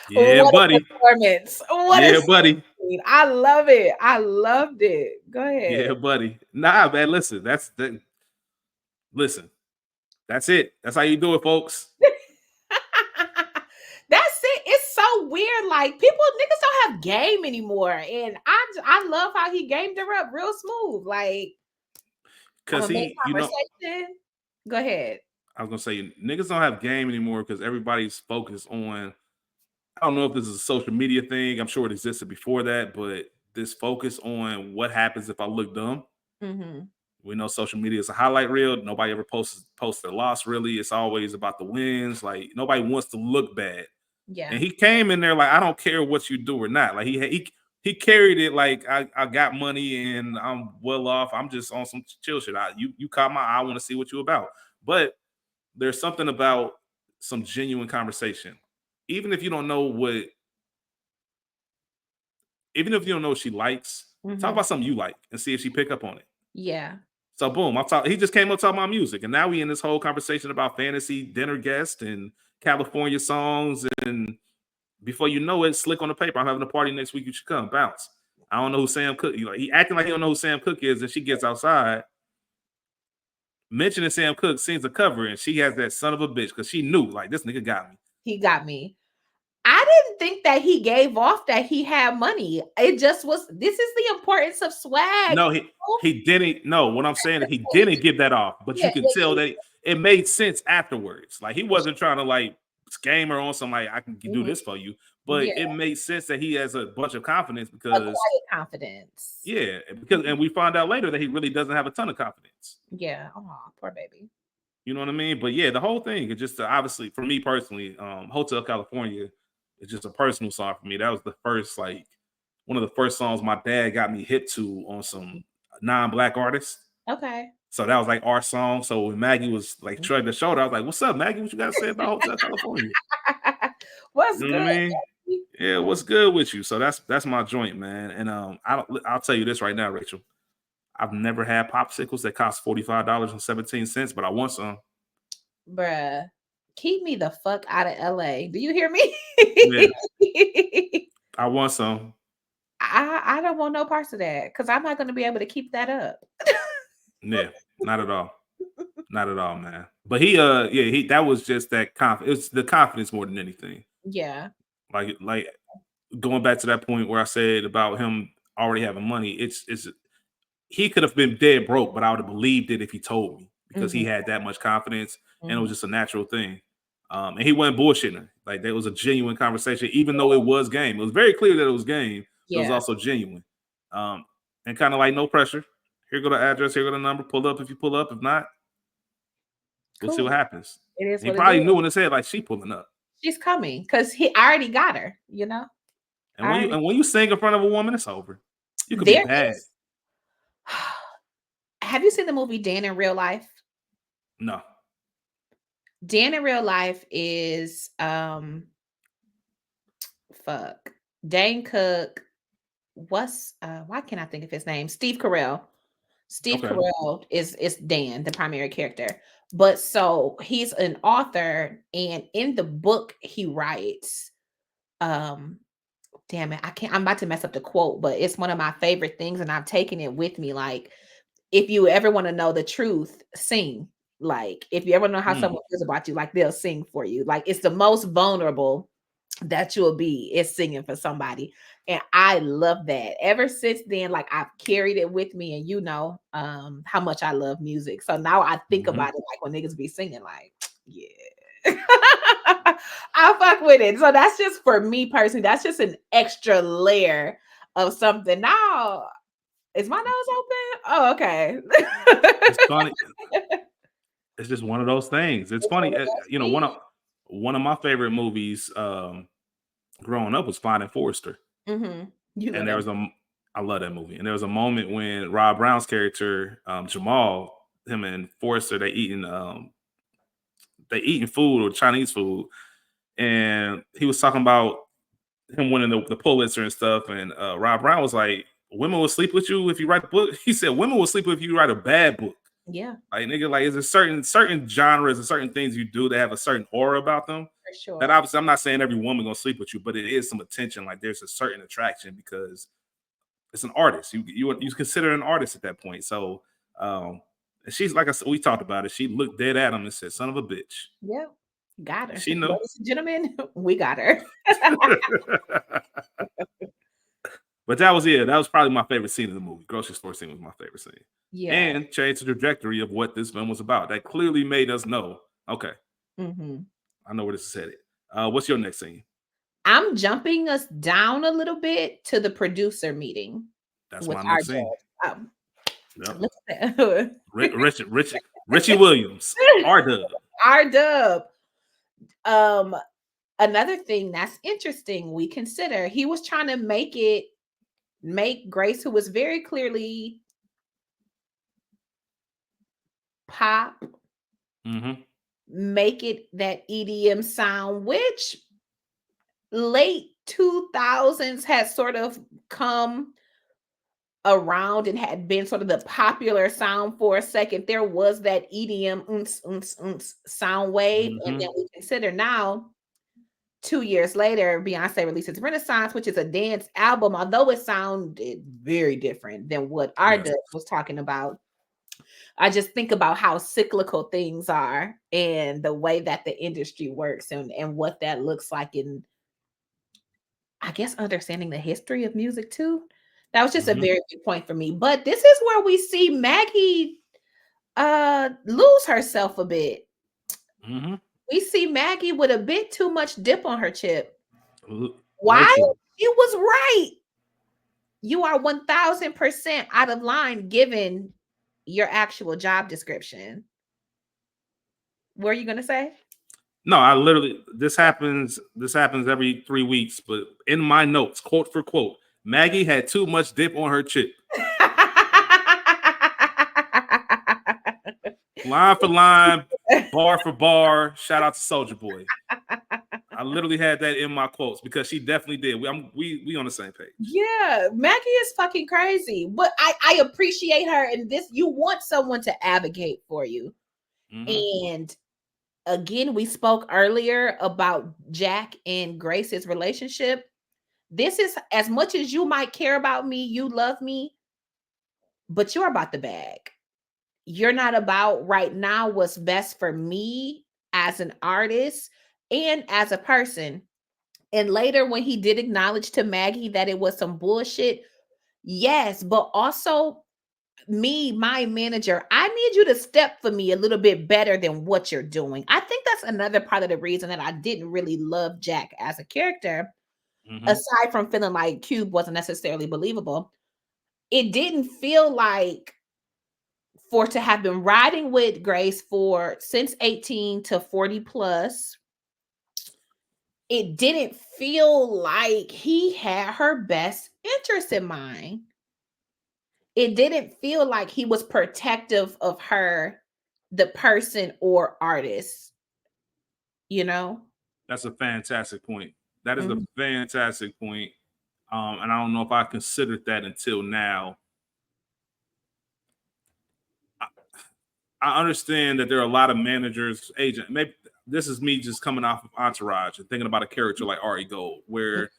Yeah,
what a
buddy.
performance. What a
Yeah, buddy.
scene. I love it. I loved it. Go ahead.
Yeah, buddy. Nah, man. Listen, listen. That's it. That's how you do it, folks.
That's it. It's so weird. Like people, niggas don't have game anymore, and I love how he gamed her up real smooth. Like I'm
Because
gonna make
he,
conversation. Go ahead.
I was gonna say niggas don't have game anymore because everybody's focused on. I don't know if this is a social media thing. I'm sure it existed before that, but this focus on what happens if I look dumb.
Mm-hmm.
We know social media is a highlight reel. Nobody ever posts their loss. Really, it's always about the wins. Like nobody wants to look bad.
Yeah.
And he came in there like I don't care what you do or not. Like he carried it like I got money and I'm well off. I'm just on some chill shit. You caught my eye. I want to see what you about. But there's something about some genuine conversation, even if you don't know what, even if you don't know what she likes. Talk
Mm-hmm.
about something you like and see if she pick up on it.
Yeah.
So boom, he just came up talking about music, and now we in this whole conversation about fantasy dinner guest and California songs, and before you know it, slick on the paper. I'm having a party next week. You should come. Bounce. I don't know who Sam Cooke. He acting like he don't know who Sam Cooke is, and she gets outside, mentioning Sam Cooke, sings a cover, and she has that son of a bitch because she knew like this nigga got me.
He got me. I didn't think that he gave off that he had money. It just was. This is the importance of swag.
No, he didn't. No, what I'm saying is he didn't give that off, but
Yeah,
you could tell that it made sense afterwards. Like he wasn't trying to like scam her on some like I can do this for you, but
Yeah.
it made sense that he has a bunch of confidence
A
because
quiet confidence.
yeah, because and we find out later that he really doesn't have a ton of confidence.
Yeah. Oh, poor baby.
You know what I mean? But yeah, the whole thing is just obviously for me personally, Hotel California is just a personal song for me. That was the first like one of the first songs my dad got me hip to on some non-black artists.
Okay.
So that was like our song. So when Maggie was like shrugging the shoulder, I was like, "What's up, Maggie? What you got to say about Hotel California?"
What's
You know
good?
what I mean? Yeah, what's good with you? So that's my joint, man. And I'll tell you this right now, Rachel. I've never had popsicles that cost $45.17, but I want some.
Bruh, keep me the fuck out of LA. Do you hear me?
Yeah. I want some.
I don't want no parts of that because I'm not going to be able to keep that up.
Yeah, not at all. Not at all, man. But that was just that confidence. It's the confidence more than anything.
Yeah.
Like going back to that point where I said about him already having money, it's he could have been dead broke, but I would have believed it if he told me because he had that much confidence and it was just a natural thing. And he wasn't bullshitting. Like there was a genuine conversation, even though it was game. It was very clear that it was game. It was also genuine. And kind of like no pressure. Here go the address, here go the number. Pull up if you pull up. If not, we'll see what happens.
It is.
He probably knew in his head, like she pulling up.
She's coming because he already got her, you know.
And when you sing in front of a woman, it's over. You could be bad.
Have you seen the movie Dan in Real Life?
No.
Dan in Real Life is Dane Cook. Why can't I think of his name? Steve Carell. Steve Carell is Dan, the primary character. But so he's an author, and in the book he writes, damn it, I can't. I'm about to mess up the quote, but it's one of my favorite things, and I've taken it with me. Like, if you ever want to know the truth, sing. Like, if you ever know how
Mm.
someone feels about you, like they'll sing for you. Like, it's the most vulnerable that you'll be is singing for somebody. And I love that. Ever since then, like I've carried it with me, and you know how much I love music. So now I think
Mhm.
about it like when niggas be singing, like, yeah. I fuck with it. So that's just for me personally, that's just an extra layer of something. Now, is my nose open? Oh, okay.
It's funny. It's just one of those things. It's
It's one
funny.
of those
You know,
things.
one of my favorite movies growing up was Finding Forrester,
You
and
love
there
that.
was I love that movie, and there was a moment when Rob Brown's character Jamal, him and Forrester, they eating food or Chinese food, and he was talking about him winning the Pulitzer and stuff, and Rob Brown was like, "Women will sleep with you if you write a book." He said, "Women will sleep with you if you write a bad book."
Yeah,
Like nigga, like is there certain genres and certain things you do that have a certain aura about them?
for
That
sure.
obviously I'm not saying every woman gonna sleep with you, but it is some attention. Like there's a certain attraction because it's an artist. You consider an artist at that point. So she's like I said, we talked about it. She looked dead at him and said, "Son of a bitch."
Yeah, got
And
her.
she knew.
Ladies and gentlemen, we got her.
But that was it. That was probably my favorite scene in the movie. Grocery store scene was my favorite scene.
Yeah.
And changed the trajectory of what this film was about. That clearly made us know, okay,
Mhm.
I know where this is headed. What's your next scene?
I'm jumping us down a little bit to the producer meeting
That's
with
my
our
next scene.
judge.
Yep.
Look at that.
Richie Williams, R Dub.
R Dub. Um, Another thing that's interesting, we consider he was trying to make Grace, who was very clearly pop,
Mm-hmm.
make it that EDM sound, which late 2000s has sort of come around and had been sort of the popular sound for a second. There was that EDM sound wave, and then
Mm-hmm.
we consider now 2 years later, Beyonce releases Renaissance, which is a dance album, although it sounded very different than what
Yes.
Arda was talking about. I just think about how cyclical things are and the way that the industry works and what that looks like in, I guess, understanding the history of music too. That was just a
Mm-hmm.
very big point for me. But this is where we see Maggie lose herself a bit.
Mm-hmm.
We see Maggie with a bit too much dip on her chip.
Way
Why?
too.
It was right. You are 1000% out of line given your actual job description. What are you gonna say?
No, I literally this happens. This happens every 3 weeks. But in my notes, quote for quote, Maggie had too much dip on her chip. Line for line, bar for bar. Shout out to Soldier Boy. I literally had that in my quotes because she definitely did. We on the same page.
Yeah, Maggie is fucking crazy. But I appreciate her in this. You want someone to advocate for you.
Mm-hmm.
And again, we spoke earlier about Jack and Grace's relationship. This is as much as you might care about me, you love me, but you're about the bag. You're not about right now what's best for me as an artist and as a person. And later, when he did acknowledge to Maggie that it was some bullshit, yes, but also me, my manager, I need you to step for me a little bit better than what you're doing. I think that's another part of the reason that I didn't really love Jack as a character,
Mm-hmm.
aside from feeling like Cube wasn't necessarily believable. It didn't feel like for to have been riding with Grace for since 18 to 40 plus, it didn't feel like he had her best interest in mind. It didn't feel like he was protective of her, the person or artist, you know?
That's a fantastic point. That is a
Mhm.
fantastic point. And I don't know if I considered that until now. I, I understand that there are a lot of managers, agent. Maybe this is me just coming off of Entourage and thinking about a character like Ari Gold, where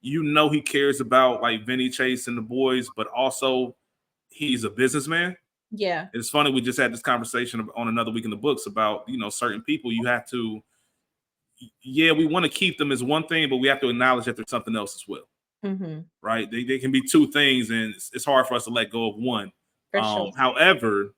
you know he cares about like Vinny Chase and the boys, but also he's a businessman.
Yeah.
It's funny, we just had this conversation on Another Week in the Books about, certain people you have to, we want to keep them as one thing, but we have to acknowledge that there's something else as well.
Mm-hmm.
Right? They can be two things, and it's hard for us to let go of one.
For sure.
However,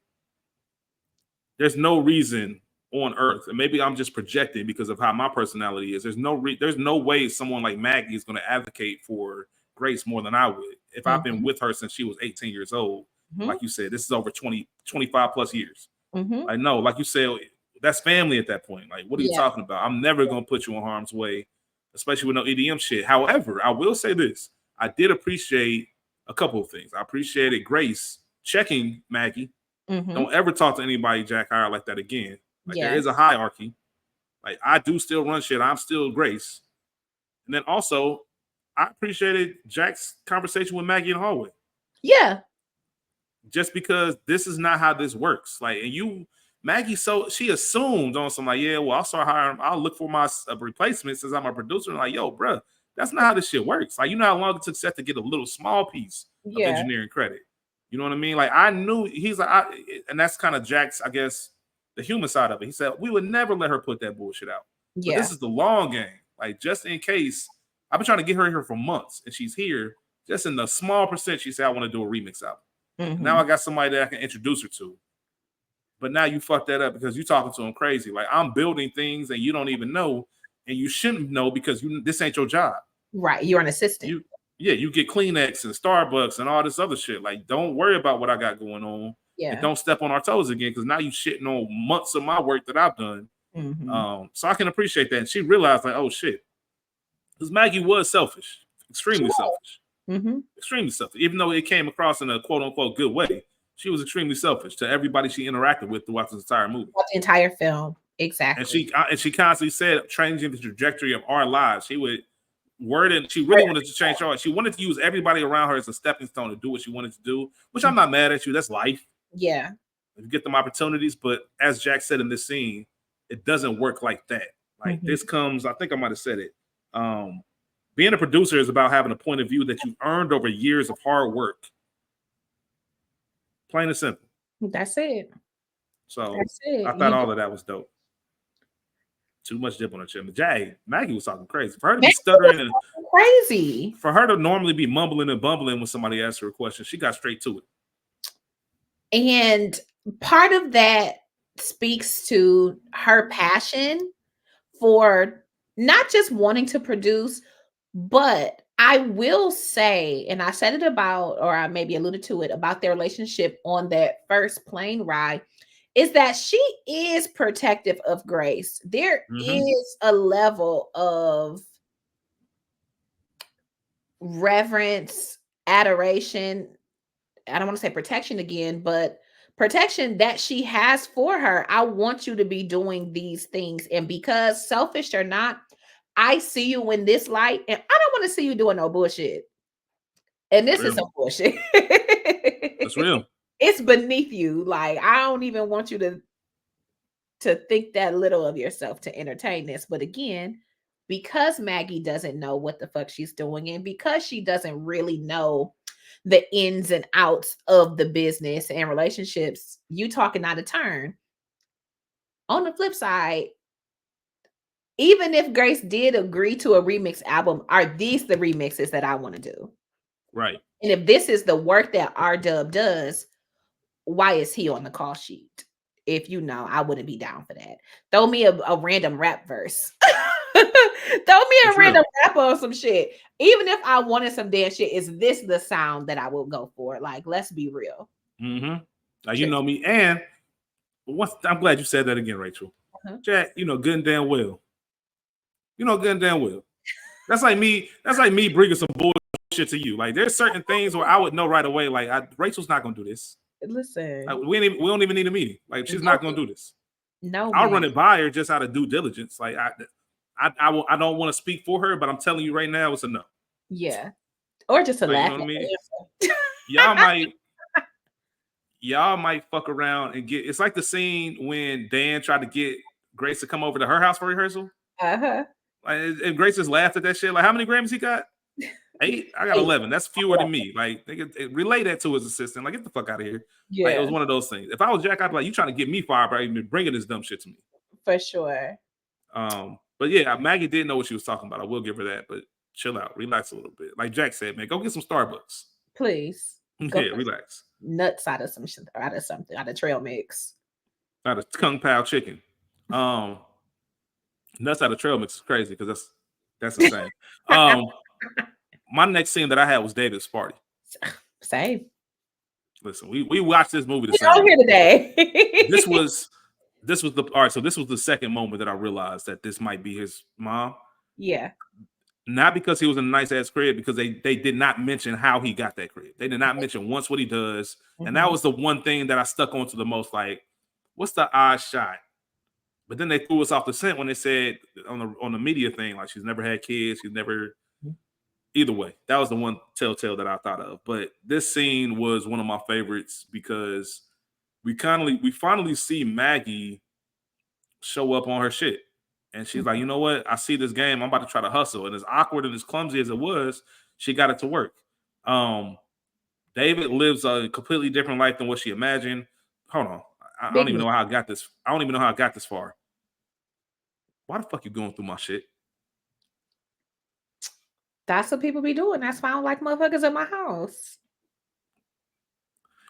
there's no reason on earth, and maybe I'm just projecting because of how my personality is. There's no way someone like Maggie is going to advocate for Grace more than I would if I've been with her since she was 18 years old. Like you said, this is over 25 plus years. I know, like you said, that's family at that point. Like, what are you talking about? I'm never going to put you in harm's way, especially with no EDM shit. However, I will say this. I did appreciate a couple of things. I appreciated Grace checking Maggie. Don't ever talk to anybody Jack Hire like that again. Like, there is a hierarchy. Like, I do still run shit. I'm still Grace. And then also, I appreciated Jack's conversation with Maggie in the hallway.
Yeah.
Just because this is not how this works. Like, and Maggie, so she assumed on some like, I'll start hiring, I'll look for my replacement since I'm a producer. And like, yo, bro, that's not how this shit works. Like, you know how long it took Seth to get a little small piece of engineering credit. You know what I mean? Like, I knew he's like, and that's kind of Jack's, I guess, the human side of it. He said, we would never let her put that bullshit out. Yeah. But this is the long game. Like, just in case, I've been trying to get her here for months, and she's here just in the small percent. She said, I want to do a remix album. Now I got somebody that I can introduce her to. But now you fucked that up because you're talking to him crazy. Like, I'm building things and you don't even know, and you shouldn't know because this ain't your job.
Right. You're an assistant.
You get Kleenex and Starbucks and all this other shit. Like, don't worry about what I got going on. Yeah. And don't step on our toes again, because now you shitting on months of my work that I've done. So I can appreciate that. And she realized, like, oh shit. Because Maggie was selfish. Extremely selfish. Extremely selfish. Even though it came across in a quote unquote good way, she was extremely selfish to everybody she interacted with throughout this entire movie.
The entire film. Exactly.
And she constantly said changing the trajectory of our lives. She would word it. She really wanted to change her. She wanted to use everybody around her as a stepping stone to do what she wanted to do, which I'm not mad at you. That's life.
Yeah.
You get them opportunities, but as Jack said in this scene, it doesn't work like that. Like this comes, I think I might have said it. Being a producer is about having a point of view that you've earned over years of hard work. Plain and simple.
That's it.
So that's it. I thought all of that was dope. Too much dip on her chin. Maggie was talking crazy. For her to be stuttering and
crazy.
For her to normally be mumbling and bumbling when somebody asked her a question, she got straight to it.
And part of that speaks to her passion for not just wanting to produce, but I will say, and I said it about, or I maybe alluded to it about their relationship on that first plane ride, is that she is protective of Grace. There is a level of reverence, adoration. I don't want to say protection again, but protection that she has for her. I want you to be doing these things. And because selfish or not, I see you in this light, and I don't want to see you doing no bullshit. And this is some bullshit.
That's real.
It's beneath you. Like, I don't even want you to think that little of yourself to entertain this. But again, because Maggie doesn't know what the fuck she's doing, and because she doesn't really know the ins and outs of the business and relationships, you talking out of turn. On the flip side, even if Grace did agree to a remix album, are these the remixes that I want to do?
Right.
And if this is the work that R-Dub does, why is he on the call sheet? If you know, I wouldn't be down for that. Throw me a random rap verse. Throw me a random rap on some shit. Even if I wanted some dance shit, is this the sound that I will go for? Like, let's be real.
Now, you know me. And I'm glad you said that again, Rachel. Jack, you know good and damn well. You know good and damn well. That's like me bringing some bullshit to you. Like, there's certain things where I would know right away, like, Rachel's not going to do this.
Listen.
Like, we don't even need a meeting. Like, she's not going to do this.
No,
I'll run it by her just out of due diligence. Like, I don't want to speak for her, but I'm telling you right now, it's a no.
Yeah. Or just a laugh.
You know what I mean? Y'all might fuck around and get. It's like the scene when Dan tried to get Grace to come over to her house for rehearsal. Like, and Grace just laughed at that shit. Like, how many Grammys he got? 8. I got
8.
11. That's fewer than me. Like, they could relay that to his assistant. Like, get the fuck out of here. Like, it
Yeah,
was one of those things. If I was Jack, I'd be like, you trying to get me fired by even bringing this dumb shit to me.
for sure.
But yeah, Maggie did know what she was talking about. I will give her that, but chill out, relax a little bit. Like Jack said, man, go get some Starbucks.
Please go
Yeah,
for
relax.
nuts out of something out of trail mix.
Not a Kung Pao chicken. Nuts out of trail mix is crazy because that's insane. My next scene that I had was David's party.
Same.
Listen, we watched this movie the
We're
same
all
way.
here today.
This was the all right. So this was the second moment that I realized that this might be his mom.
Yeah.
Not because he was in a nice ass crib, because they did not mention how he got that crib. They did not mention once what he does, and that was the one thing that I stuck onto the most. Like, what's the odd shot? But then they threw us off the scent when they said on the media thing, like she's never had kids, she's never. Either way, that was the one telltale that I thought of. But this scene was one of my favorites because we finally see Maggie show up on her shit. And she's like, you know what? I see this game. I'm about to try to hustle. And as awkward and as clumsy as it was, she got it to work. David lives a completely different life than what she imagined. Hold on. I don't even know how I got this. I don't even know how I got this far. Why the fuck you going through my shit?
That's what people be doing. That's why I don't like motherfuckers in my house.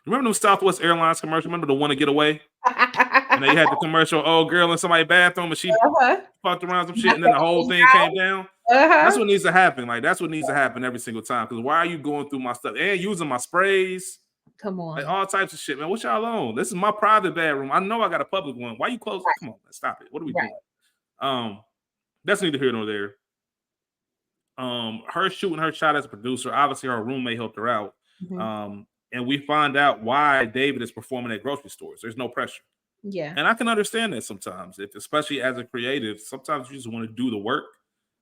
Remember them Southwest Airlines commercial? Remember the one to get away? And they had the commercial, old girl in somebody's bathroom, and she fucked around some shit, and then the whole thing came down. That's what needs to happen. Like, that's what needs to happen every single time. Because why are you going through my stuff and using my sprays?
Come on.
Like, all types of shit, man. What y'all on? This is my private bedroom. I know I got a public one. Why you close? Come on, man, stop it. What are we doing? That's neither here nor there. Her shooting her shot as a producer. Obviously, her roommate helped her out. And we find out why David is performing at grocery stores. There's no pressure.
Yeah.
And I can understand that sometimes, especially as a creative, sometimes you just want to do the work.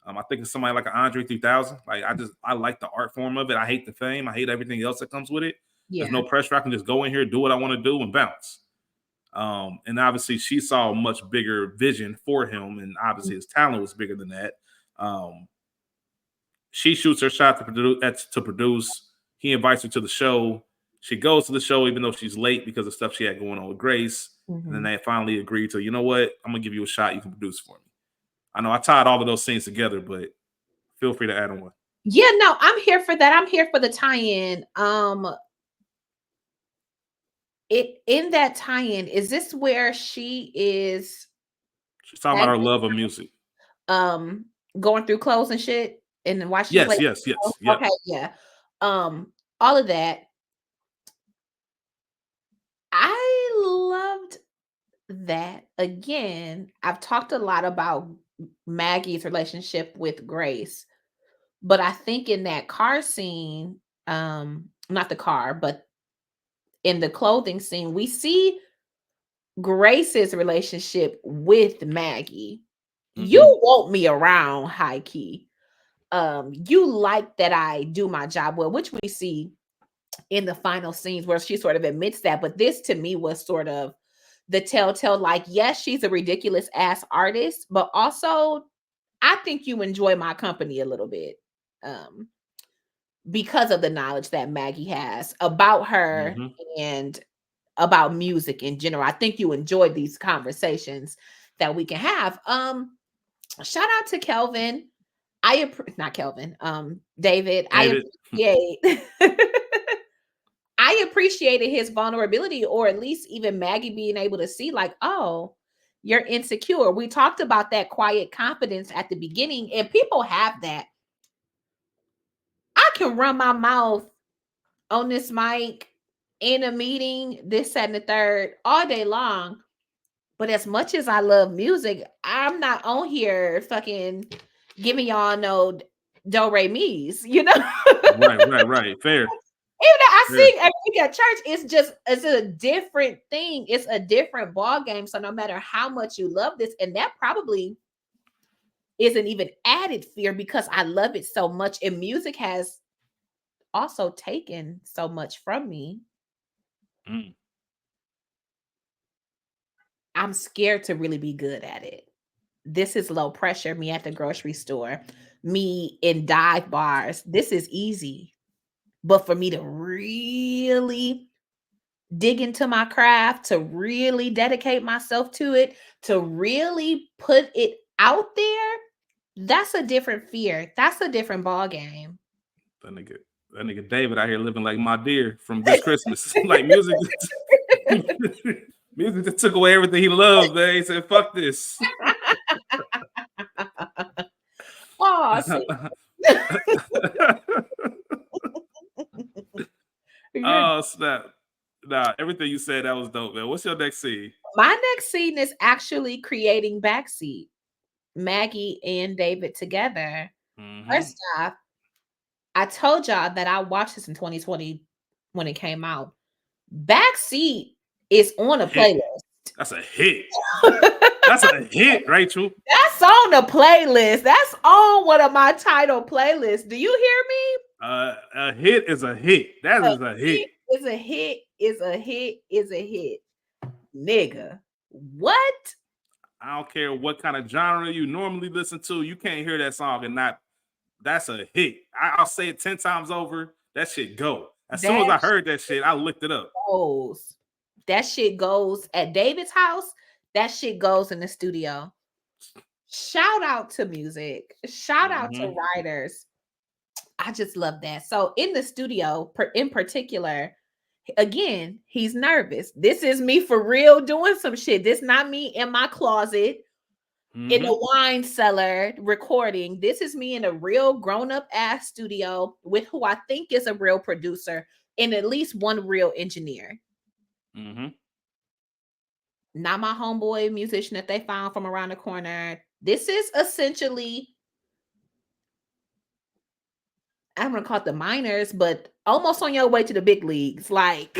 I think of somebody like an Andre 3000. Like, I like the art form of it. I hate the fame. I hate everything else that comes with it. Yeah. There's no pressure. I can just go in here, do what I want to do, and bounce. And obviously, she saw a much bigger vision for him, and obviously his talent was bigger than that. She shoots her shot to produce. He invites her to the show. She goes to the show even though she's late because of stuff she had going on with Grace. And then they finally agreed to, you know what? I'm going to give you a shot. You can produce for me. I know I tied all of those scenes together, but feel free to add on one.
Yeah, no, I'm here for that. I'm here for the tie-in. In that tie-in, is this where she's
talking about her love of music?
Going through clothes and shit, and then why she's
yes.
Okay, yeah. All of that. I loved that. Again, I've talked a lot about Maggie's relationship with Grace, but I think in that car scene, not the car, but in the clothing scene, we see Grace's relationship with Maggie. You want me around, high key. You like that I do my job well, which we see in the final scenes where she sort of admits that. But this to me was sort of the telltale, like, yes, she's a ridiculous ass artist, but also I think you enjoy my company a little bit. Because of the knowledge that Maggie has about her and about music in general. I think you enjoy these conversations that we can have. Shout out to Kelvin. David. I appreciated his vulnerability, or at least even Maggie being able to see, like, oh, you're insecure. We talked about that quiet confidence at the beginning, and people have that. I can run my mouth on this mic in a meeting, this, that, and the third, all day long. But as much as I love music, I'm not on here fucking giving y'all no do re mi's, you know?
Right. Fair.
Even though I sing at church, it's a different thing. It's a different ball game. So no matter how much you love this, and that probably isn't even added fear because I love it so much. And music has also taken so much from me. I'm scared to really be good at it. This is low pressure, me at the grocery store, me in dive bars. This is easy. But for me to really dig into my craft, to really dedicate myself to it, to really put it out there, that's a different fear. That's a different ball game.
That nigga David out here living like my dear from this Christmas. Like music, music that took away everything he loved, man. He said, fuck this.
Oh,
oh, snap. Nah, everything you said, that was dope, man. What's your next scene?
My next scene is actually creating Backseat. Maggie and David together.
Mhm.
First off, I told y'all that I watched this in 2020 when it came out. Backseat is on a
Hit.
playlist.
That's a hit. That's a hit, Rachel.
That's on the playlist. That's on one of my title playlists. Do you hear me?
A hit is a hit. That is a hit.
Is a hit. Is a hit. Is a hit. Nigga. What?
I don't care what kind of genre you normally listen to. You can't hear that song and not. That's a hit. I'll say it 10 times over. That shit go. As soon as I heard that shit, I looked it up.
Goes. That shit goes at David's house. That shit goes in the studio. Shout out to music. Shout out to writers. I just love that. So in the studio, in particular, again, he's nervous. This is me for real doing some shit. This not me in my closet in a wine cellar recording. This is me in a real grown-up ass studio with who I think is a real producer and at least one real engineer. Not my homeboy musician that they found from around the corner. This is essentially, I'm gonna call it the minors, but almost on your way to the big leagues. Like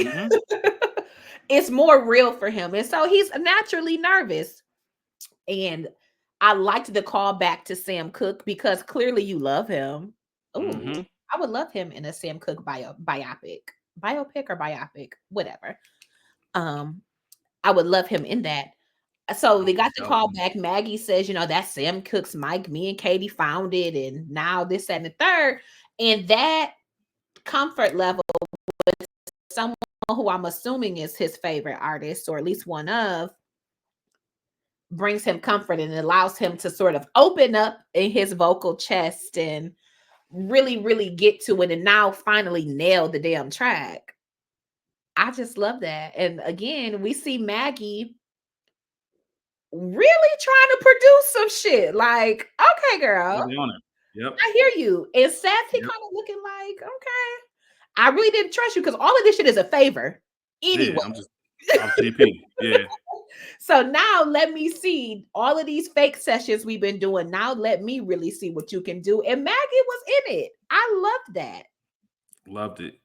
it's more real for him. And so he's naturally nervous. And I liked the call back to Sam Cooke because clearly you love him. Ooh, I would love him in a Sam Cooke biopic or biopic, whatever. I would love him in that. So they got the call back. Maggie says, that's Sam Cooke's mic. Me and Katie found it, and now this, that, and the third. And that comfort level with someone who I'm assuming is his favorite artist, or at least one of, brings him comfort and allows him to sort of open up in his vocal chest and really, really get to it, and now finally nail the damn track. I just love that. And again, we see Maggie really trying to produce some shit. Like, okay, girl.
Yep.
I hear you. And Seth, he kind of looking like, okay, I really didn't trust you because all of this shit is a favor. Anyway.
Yeah, I'm GP. Yeah.
So now let me see all of these fake sessions we've been doing. Now let me really see what you can do. And Maggie was in it. I loved that.
Loved it.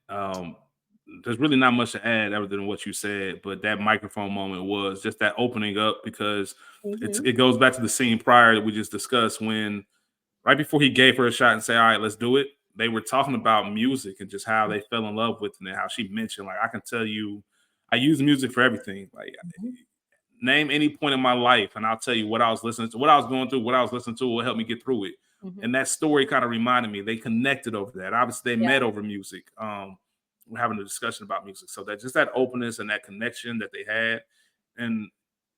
There's really not much to add other than what you said, but that microphone moment was just that opening up, because it goes back to the scene prior that we just discussed, when right before he gave her a shot and say, all right, let's do it. They were talking about music and just how they fell in love with it, and how she mentioned, like, I can tell you, I use music for everything. Like, name any point in my life, and I'll tell you what I was listening to, what I was going through, what I was listening to will help me get through it. And that story kind of reminded me, they connected over that. Obviously, they met over music. We're having a discussion about music. So that just that openness and that connection that they had. And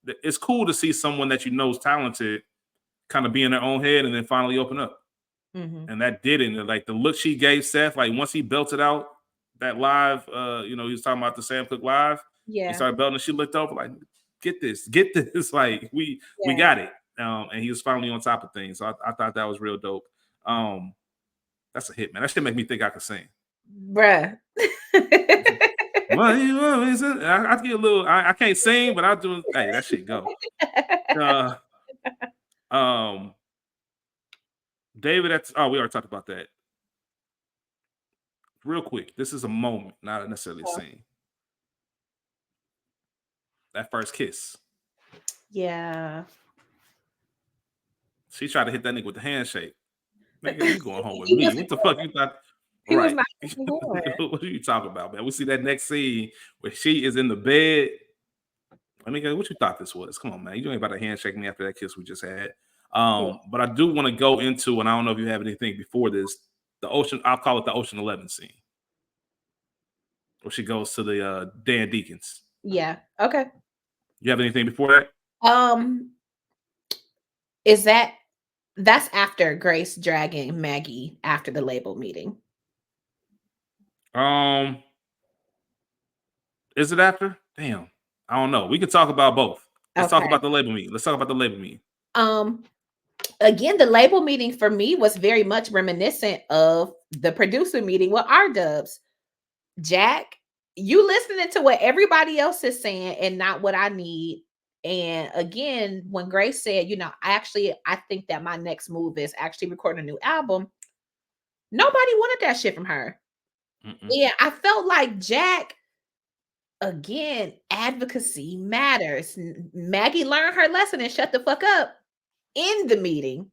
it's cool to see someone that you know is talented kind of be in their own head and then finally open up. And that did it. And like the look she gave Seth, like once he belted out that live, he was talking about the Sam Cooke live.
Yeah.
He started belting and she looked over like, get this. Like we got it. And he was finally on top of things. So I thought that was real dope. That's a hit, man. That shit make me think I could sing.
Bruh.
I get a little. I can't sing, but I'll do. Hey, that shit go. David, we already talked about that. Real quick, this is a moment, not necessarily a scene. That first kiss.
Yeah.
She tried to hit that nigga with the handshake. Nigga, you going home with me? What the fuck you thought? Right. What are you talking about, man? We see that next scene where she is in the bed. I mean, what you thought this was? Come on, man. You ain't about to handshake me after that kiss we just had. But I do want to go into, and I don't know if you have anything before this, I'll call it the Ocean 11 scene, where she goes to the Dan Deacons.
Yeah. Okay.
You have anything before that?
Is that's after Grace dragging Maggie after the label meeting?
Is it after? Damn. I don't know. We can talk about both. Let's talk
Okay.
about the label meeting. Let's talk about the label meeting.
Again, the label meeting for me was very much reminiscent of the producer meeting with R-Dubs. Jack, you listening to what everybody else is saying and not what I need. And again, when Grace said, I think that my next move is actually recording a new album, nobody wanted that shit from her. Yeah, I felt like Jack, again, advocacy matters. Maggie learned her lesson and shut the fuck up in the meeting.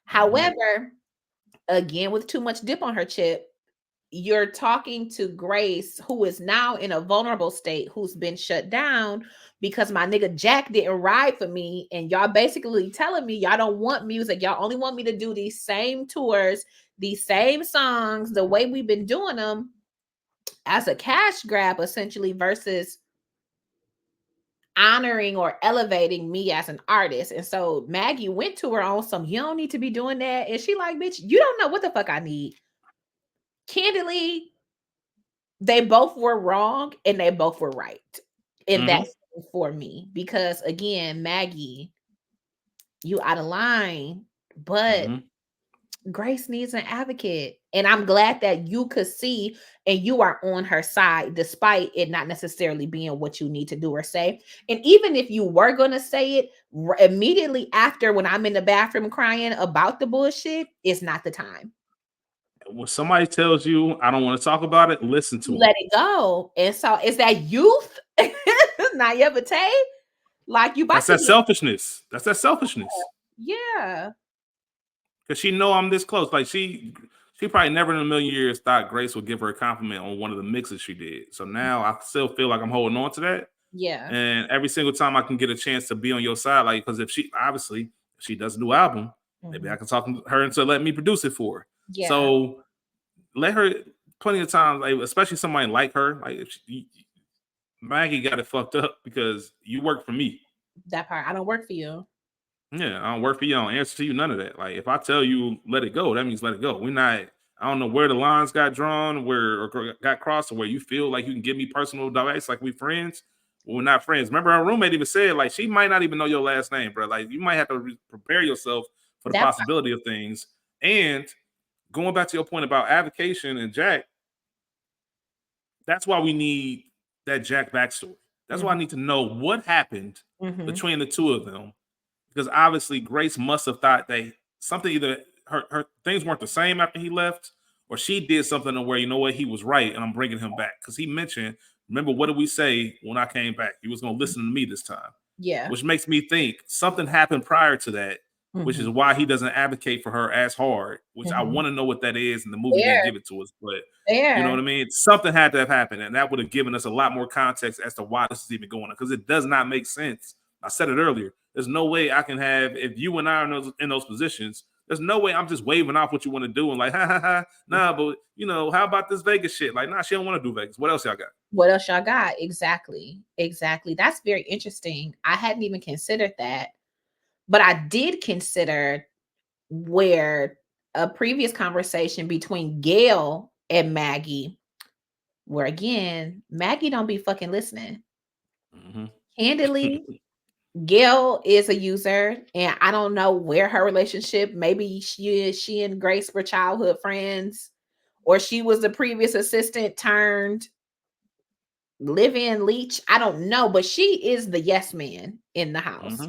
However, again, with too much dip on her chip, you're talking to Grace, who is now in a vulnerable state, who's been shut down because my nigga Jack didn't ride for me. And y'all basically telling me y'all don't want music. Y'all only want me to do these same tours, these same songs, the way we've been doing them as a cash grab, essentially, versus honoring or elevating me as an artist. And so Maggie went to her on some, you don't need to be doing that. And she like, bitch, you don't know what the fuck I need. Candidly, they both were wrong and they both were right. And that's for me. Because again, Maggie, you out of line, but Grace needs an advocate. And I'm glad that you could see and you are on her side, despite it not necessarily being what you need to do or say. And even if you were going to say it immediately after, when I'm in the bathroom crying about the bullshit, it's not the time.
When somebody tells you, I don't want to talk about it, listen to
Let it go. And so is that youth? Naya Bate? Like you
That's that selfishness. That's that selfishness.
Yeah.
Because she know I'm this close. Like she probably never in a million years thought Grace would give her a compliment on one of the mixes she did. So now I still feel like I'm holding on to that.
Yeah.
And every single time I can get a chance to be on your side, like, because if she does a new album, maybe I can talk to her into letting me produce it for her.
Yeah.
So let her plenty of times, like, especially somebody like her, like if Maggie got it fucked up because you work for me.
That part, I don't work for you.
Yeah, I don't work for you. I don't answer to you. None of that. Like, if I tell you let it go, that means let it go. We're not. I don't know where the lines got drawn, or got crossed, or where you feel like you can give me personal advice, like we friends. Well, we're not friends. Remember, our roommate even said, like, she might not even know your last name, bro. Like, you might have to prepare yourself for the possibility of things. And going back to your point about avocation and Jack, that's why we need that Jack backstory. That's why I need to know what happened between the two of them. Because obviously Grace must have thought that something, either her things weren't the same after he left, or she did something to where, you know what, he was right and I'm bringing him back. Because he mentioned, remember, what did we say when I came back? He was going to listen to me this time.
Yeah.
Which makes me think something happened prior to that, which is why he doesn't advocate for her as hard, which I want to know what that is, and the movie didn't give it to us. But you know what I mean? Something had to have happened, and that would have given us a lot more context as to why this is even going on, because it does not make sense. I said it earlier. There's no way I can have, if you and I are in those positions, there's no way I'm just waving off what you want to do and like, nah, but how about this Vegas shit? Like, nah, she don't want to do Vegas. What else y'all got?
What else y'all got? Exactly. That's very interesting. I hadn't even considered that, but I did consider where a previous conversation between Gail and Maggie, where again, Maggie don't be fucking listening. Candidly, Gail is a user, and I don't know where her relationship. Maybe she and Grace were childhood friends, or she was the previous assistant turned live-in leech. I don't know, but she is the yes man in the house.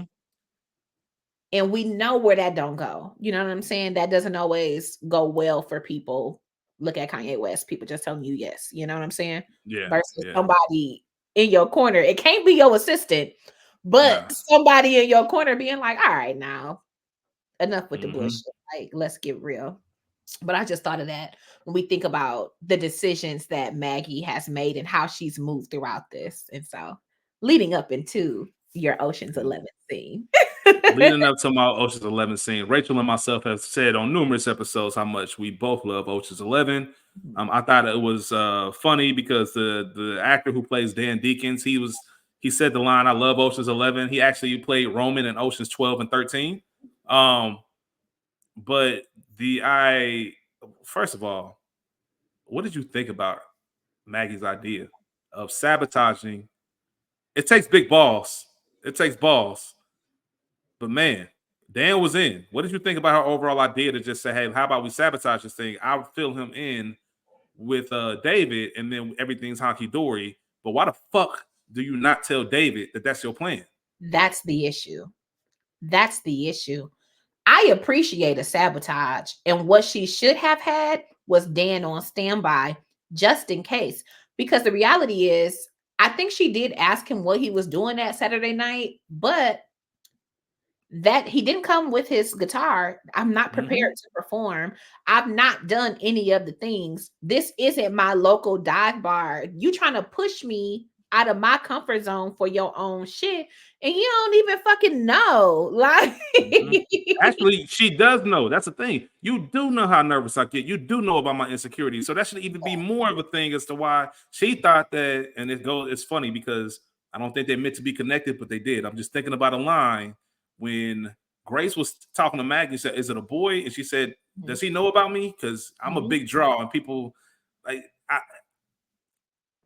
And we know where that don't go. You know what I'm saying? That doesn't always go well for people. Look at Kanye West. People just telling you yes. You know what I'm saying?
Yeah.
Versus somebody in your corner. It can't be your assistant, but somebody in your corner being like, all right, now enough with the bullshit. Like, let's get real. But I just thought of that when we think about the decisions that Maggie has made and how she's moved throughout this. And so leading up into your Ocean's 11 scene.
Leading up to my Ocean's 11 scene, Rachel and myself have said on numerous episodes how much we both love Ocean's 11. I thought it was funny because the actor who plays Dan Deacons, he said the line, "I love Ocean's 11." He actually played Roman in Ocean's 12 and 13. But first of all, what did you think about Maggie's idea of sabotaging? It takes big balls. It takes balls. But man, Dan was in. What did you think about her overall idea to just say, "Hey, how about we sabotage this thing? I'll fill him in with David, and then everything's honky dory." But why the fuck do you not tell David that that's your plan?
That's the issue. That's the issue. I appreciate a sabotage, and what she should have had was Dan on standby just in case. Because the reality is, I think she did ask him what he was doing that Saturday night, but that he didn't come with his guitar. I'm not prepared to perform. I've not done any of the things. This isn't my local dive bar. You trying to push me out of my comfort zone for your own shit, and you don't even fucking know. Like,
Actually, she does know. That's the thing. You do know how nervous I get. You do know about my insecurities. So that should even be more of a thing as to why she thought that. And it's funny because I don't think they meant to be connected, but they did. I'm just thinking about a line when Grace was talking to Maggie. Said, "Is it a boy?" And she said, "Does he know about me? Because I'm a big draw." And people like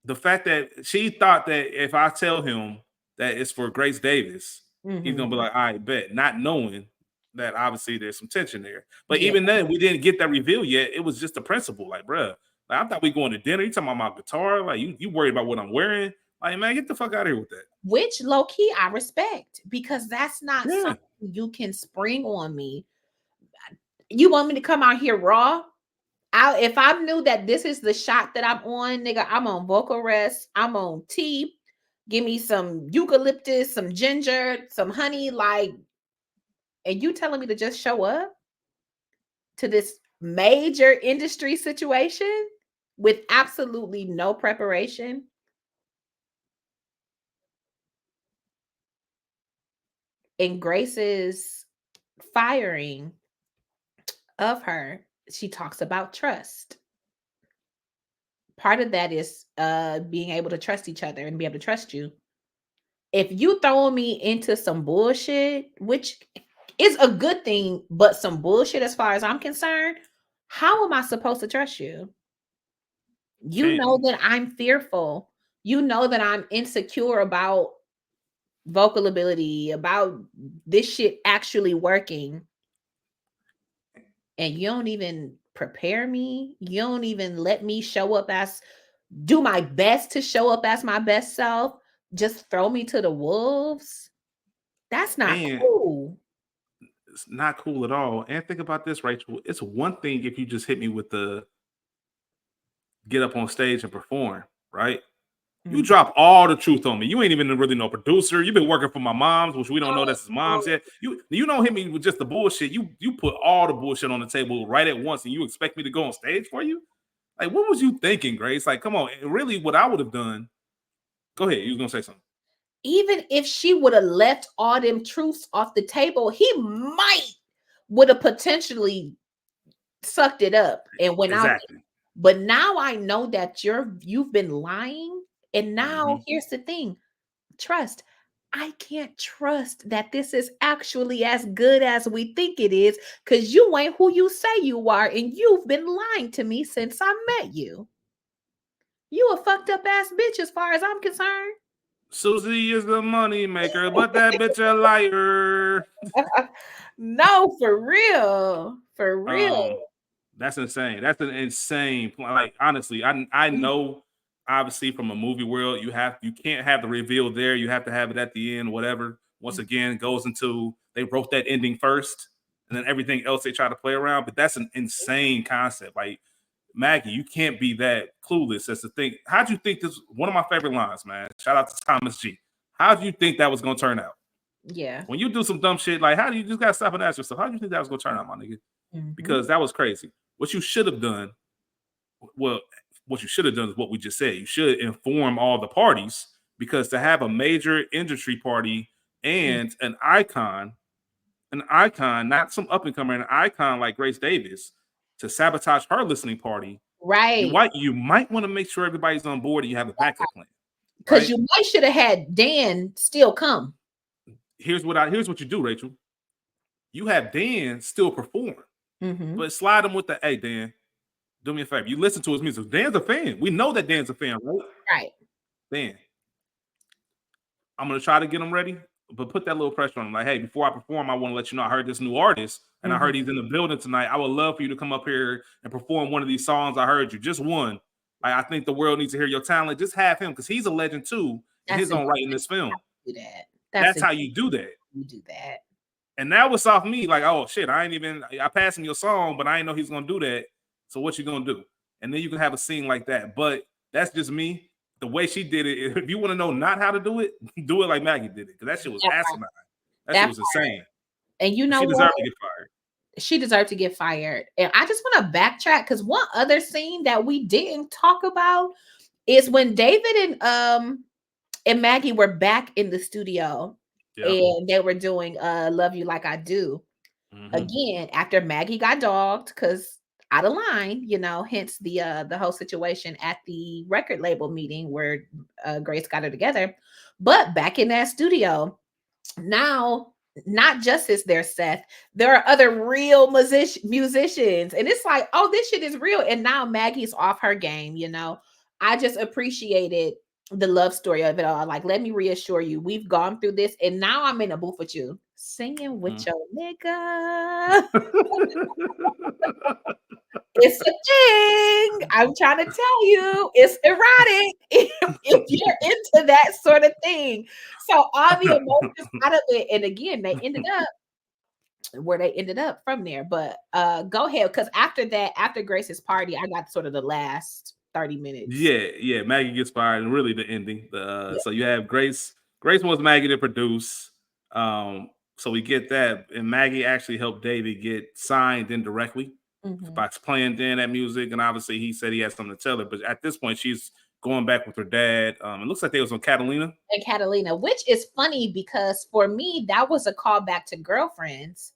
the fact that she thought that if I tell him that it's for Grace Davis, he's gonna be like, "I bet," not knowing that obviously there's some tension there. But even then, we didn't get that reveal yet. It was just a principle, like, bruh, like, I thought we going to dinner. You talking about my guitar? Like, you worried about what I'm wearing? Like, man, get the fuck out of here with that.
Which low key I respect, because that's not something you can spring on me. You want me to come out here raw? If I knew that this is the shot that I'm on, nigga, I'm on vocal rest. I'm on tea. Give me some eucalyptus, some ginger, some honey, like, and you telling me to just show up to this major industry situation with absolutely no preparation? And Grace's firing of her, she talks about trust. Part of that is being able to trust each other and be able to trust you. If you throw me into some bullshit, which is a good thing, but some bullshit as far as I'm concerned, how am I supposed to trust you? You know that I'm fearful. You know that I'm insecure about vocal ability, about this shit actually working. And you don't even prepare me. You don't even let me do my best to show up as my best self. Just throw me to the wolves. That's not cool.
It's not cool at all. And think about this, Rachel. It's one thing if you just hit me with the get up on stage and perform, right? You drop all the truth on me. You ain't even really no producer. You've been working for my mom's, which we don't know that's his mom's yet. You don't hit me with just the bullshit. You put all the bullshit on the table right at once, and you expect me to go on stage for you? Like, what was you thinking, Grace? Like, come on. Really, what I would have done. Go ahead. You was gonna say something.
Even if she would have left all them truths off the table, he would have potentially sucked it up and went out. But now I know that you've been lying. And now here's the thing. Trust. I can't trust that this is actually as good as we think it is, because you ain't who you say you are, and you've been lying to me since I met you. You a fucked up ass bitch as far as I'm concerned.
Susie is the money maker, but that bitch a liar.
No, for real. For real.
That's insane. That's an insane. Like, honestly, I know obviously from a movie world, you can't have the reveal there. You have to have it at the end, whatever. Once again, goes into they wrote that ending first, and then everything else they try to play around. But that's an insane concept. Like, Maggie, you can't be that clueless. That's the thing. How'd you think this? One of my favorite lines, man. Shout out to Thomas G. How'd you think that was gonna turn out?
Yeah.
When you do some dumb shit, like, how do you just gotta stop and ask yourself, how do you think that was gonna turn out, my nigga? Because that was crazy. What you should have done, what you should have done is what we just said. You should inform all the parties, because to have a major industry party and an icon an icon, not some up and comer, an icon like Grace Davis, to sabotage her listening party,
Right.
you might want to make sure everybody's on board and you have a backup plan.
Because
Right?
you might should have had Dan still come.
Here's what you do, Rachel. You have Dan still perform,
Mhm.
but slide him with the, hey, Dan, do me a favor. You listen to his music. Dan's a fan. We know that Dan's a fan, right?
Right.
Dan, I'm gonna try to get him ready, but put that little pressure on him. Like, hey, before I perform, I want to let you know I heard this new artist, and I heard he's in the building tonight. I would love for you to come up here and perform one of these songs I heard you. Just one. Like, I think the world needs to hear your talent. Just have him, because he's a legend too in his own right in this film.
Do that.
That's how you do that.
You do that.
And that was off me. Like, oh shit, I passed him your song, but I didn't know he's gonna do that. So what you gonna do? And then you can have a scene like that. But that's just me. The way she did it, if you want to know not how to do it like Maggie did it. Because that shit was asinine. That shit was insane.
And you know
she deserved to get fired.
She deserved to get fired. And I just want to backtrack, because one other scene that we didn't talk about is when David and Maggie were back in the studio. Yep. And they were doing Love You Like I Do. Again, after Maggie got dogged because out of line, hence the whole situation at the record label meeting where Grace got her together. But back in that studio, now, not just is there Seth, there are other real musicians. And it's like, oh, this shit is real. And now Maggie's off her game, I just appreciated the love story of it all. Like, let me reassure you, we've gone through this, and now I'm in a booth with you, singing with your nigga. It's a thing. I'm trying to tell you, it's erotic if you're into that sort of thing. So all the emotions out of it, and again, they ended up where they ended up from there. But go ahead, because after that, after Grace's party, I got sort of the last 30 minutes.
Yeah. Maggie gets fired, and really the ending. So you have Grace. Grace wants Maggie to produce. So we get that, and Maggie actually helped David get signed indirectly by playing Dan that music. And obviously, he said he had something to tell her. But at this point, she's going back with her dad. It looks like they was on Catalina.
And Catalina, which is funny because for me, that was a callback to Girlfriends,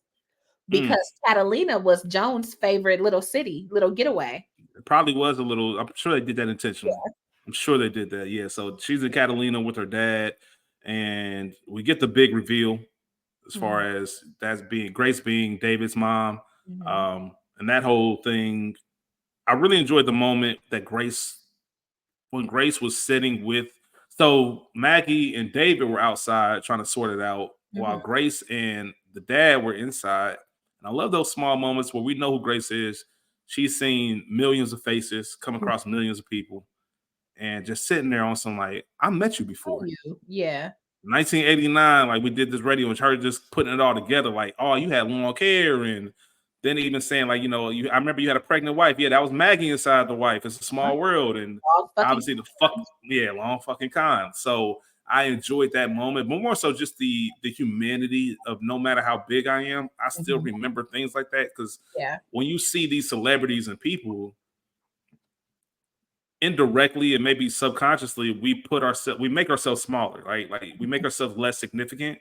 because Catalina was Joan's favorite little city, little getaway.
It probably was a little. I'm sure they did that intentionally. Yeah. I'm sure they did that. Yeah. So she's in Catalina with her dad, and we get the big reveal as far as that's being Grace being David's mom, and that whole thing. I really enjoyed the moment that when Grace was sitting with. So Maggie and David were outside trying to sort it out, while Grace and the dad were inside. And I love those small moments where we know who Grace is. She's seen millions of faces, come across millions of people, and just sitting there on some like, I met you before.
Yeah.
1989, like we did this radio, and her just putting it all together, like, oh, you had long hair, and then even saying like, I remember you had a pregnant wife. Yeah, that was Maggie inside the wife. It's a small world, and obviously long fucking con. So I enjoyed that moment, but more so just the humanity of no matter how big I am, I still remember things like that. Because when you see these celebrities and people, indirectly and maybe subconsciously, we make ourselves smaller, right? Like we make ourselves less significant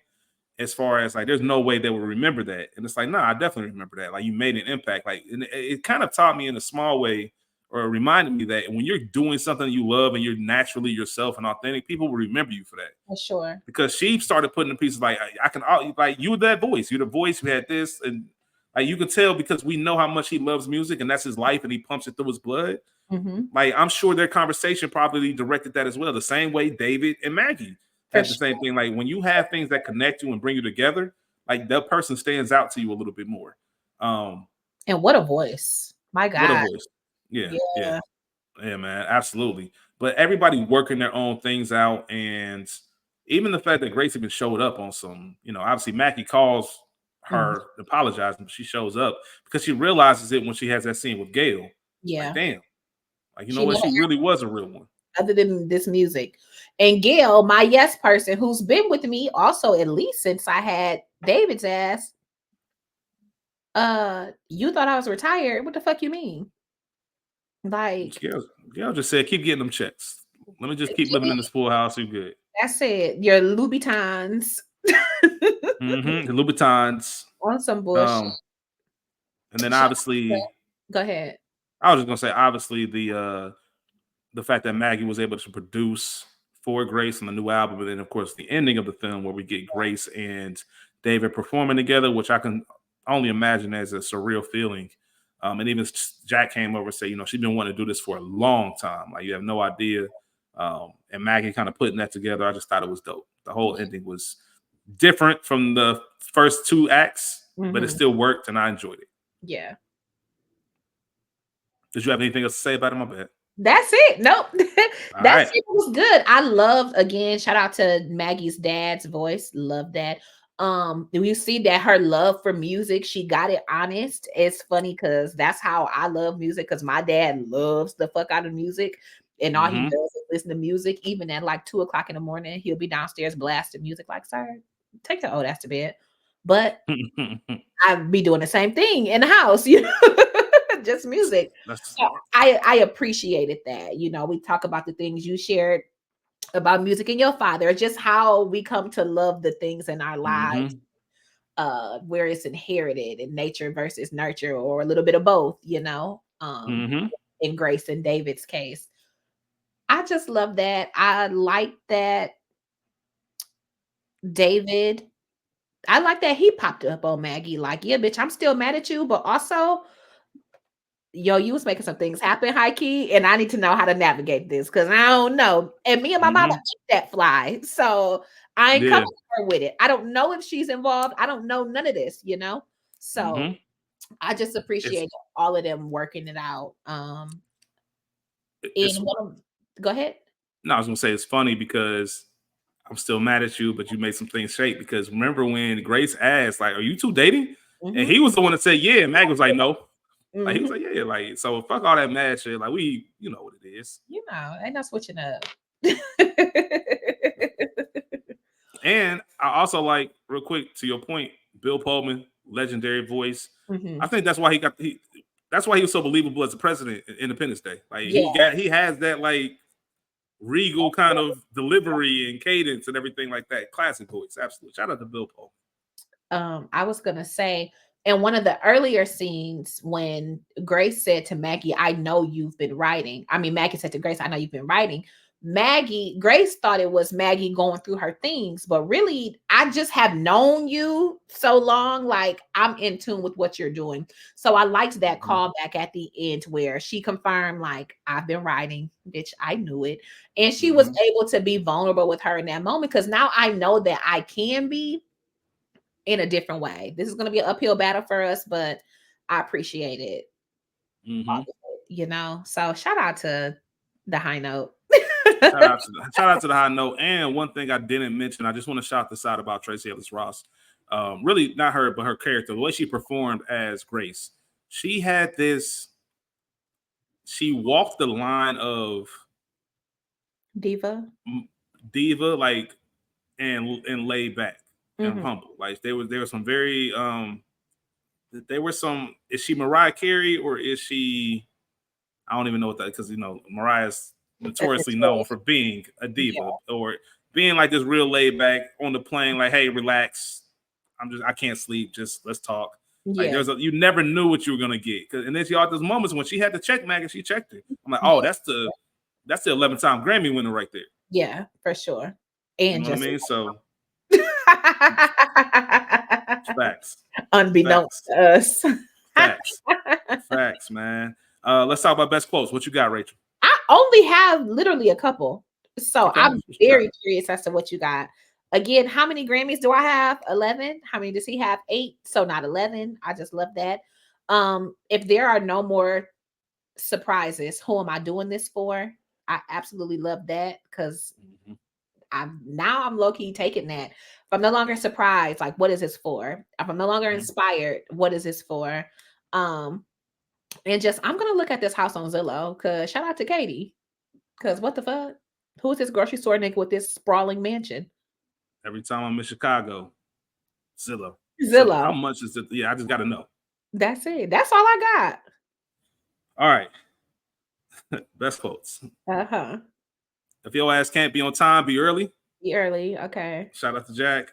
as far as like, there's no way they will remember that. And it's like, no, I definitely remember that. Like you made an impact. Like, and it kind of taught me in a small way, or reminded me that when you're doing something you love and you're naturally yourself and authentic, people will remember you for that.
For sure.
Because she started putting the pieces like, you were that voice. You're the voice who had this. And like, you could tell because we know how much he loves music and that's his life and he pumps it through his blood. Like, I'm sure their conversation probably directed that as well. The same way David and Maggie had the same thing. Like, when you have things that connect you and bring you together, like that person stands out to you a little bit more.
And what a voice. My God.
What a voice. Yeah, man, absolutely. But everybody working their own things out, and even the fact that Grace even showed up on some, obviously Maggie calls her apologizing, but she shows up because she realizes it when she has that scene with Gail.
Yeah,
like, damn, like you know what, she really was a real one.
Other than this music, and Gail, my yes person, who's been with me also at least since I had David's ass. You thought I was retired? What the fuck you mean? Like,
Gail just said, keep getting them checks. Let me just keep living in this full house. You good?
That's it. Your Louboutins.
The Louboutins
On some bullshit.
And then
Shout out
obviously,
Go ahead.
I was just gonna say, obviously, the fact that Maggie was able to produce for Grace on the new album, and then of course the ending of the film where we get Grace and David performing together, which I can only imagine as a surreal feeling. And even Jack came over and said, you know, she's been wanting to do this for a long time. Like, you have no idea. And Maggie kind of putting that together, I just thought it was dope. The whole ending was different from the first two acts, but it still worked, and I enjoyed it.
Yeah.
Did you have anything else to say about it? My bad.
That's it. Nope.
Right.
It was good. I loved, again, shout out to Maggie's dad's voice. Love that. We see that her love for music, she got it honest. It's funny because that's how I love music, because my dad loves the fuck out of music, and all he does is listen to music. Even at like 2:00 in the morning, he'll be downstairs blasting music. Like, sir, take your old ass to bed. But I'd be doing the same thing in the house, you know. Just music. So I appreciated that. You know, we talk about the things you shared about music and your father, just how we come to love the things in our lives, where it's inherited in nature versus nurture, or a little bit of both, you know. In Grace and David's case, I just love that. I like that David, I like that he popped up on Maggie, like, yeah, bitch, I'm still mad at you, but also, yo, you was making some things happen high key, and I need to know how to navigate this, because I don't know. And me and my mama ate that fly, so I ain't coming to her with it. I don't know if she's involved. I don't know none of this, you know. So I just appreciate all of them working it out. Go ahead.
No, I was gonna say it's funny because I'm still mad at you, but you made some things shake. Because remember when Grace asked, like, "Are you two dating?" And he was the one that said, "Yeah." And Mag was like, "No." Like, he was like, "Yeah." Like, so fuck all that mad shit. Like, we, you know what it is.
You know, ain't no switching up.
And I also like, real quick, to your point, Bill Pullman, legendary voice. I think that's why that's why he was so believable as a president in Independence Day. Like, he has that like regal kind of delivery and cadence and everything like that. Classic voice, absolutely. Shout out to Bill Pullman.
I was gonna say, in one of the earlier scenes, when Grace said to Maggie, "I know you've been writing." I mean, Maggie said to Grace, "I know you've been writing." Grace thought it was Maggie going through her things, but really, I just have known you so long, like, I'm in tune with what you're doing. So I liked that callback at the end where she confirmed, like, I've been writing, bitch, I knew it. And she was able to be vulnerable with her in that moment, because now I know that I can be in a different way. This is going to be an uphill battle for us, but I appreciate it. You know, so shout out to the high note.
shout out to the high note. And one thing I didn't mention, I just want to shout this out about Tracee Ellis Ross. Really, not her, but her character, the way she performed as Grace. She had this. She walked the line of
diva,
like, and laid back and humble. Like, there was some very there were some. Is she Mariah Carey or is she? I don't even know what that, because, you know, Mariah's notoriously known for being a diva, or being like this real laid back on the plane, like, hey, relax. I can't sleep. Just let's talk. Like, you never knew what you were gonna get. And then she had those moments when she had to check Mag and she checked her. I'm like, oh, that's the 11th-time Grammy winner right there.
Yeah, for sure. And
you know what I mean? So facts.
Unbeknownst to us.
Facts, man. Let's talk about best quotes. What you got, Rachel?
I only have literally a couple. So I'm very curious as to what you got. Again, how many Grammys do I have? 11. How many does he have? 8. So not 11. I just love that. If there are no more surprises, who am I doing this for? I absolutely love that, because I'm low-key taking that. If I'm no longer surprised, like, what is this for? If I'm no longer inspired, what is this for? And just, I'm gonna look at this house on Zillow, because shout out to Katie. Because what the fuck? Who is this grocery store nigga with this sprawling mansion?
Every time I'm in Chicago, Zillow. How much is it? Yeah, I just got to know.
That's it. That's all I got.
All right. Best quotes. If your ass can't be on time, be early.
Be early. Okay.
Shout out to Jack.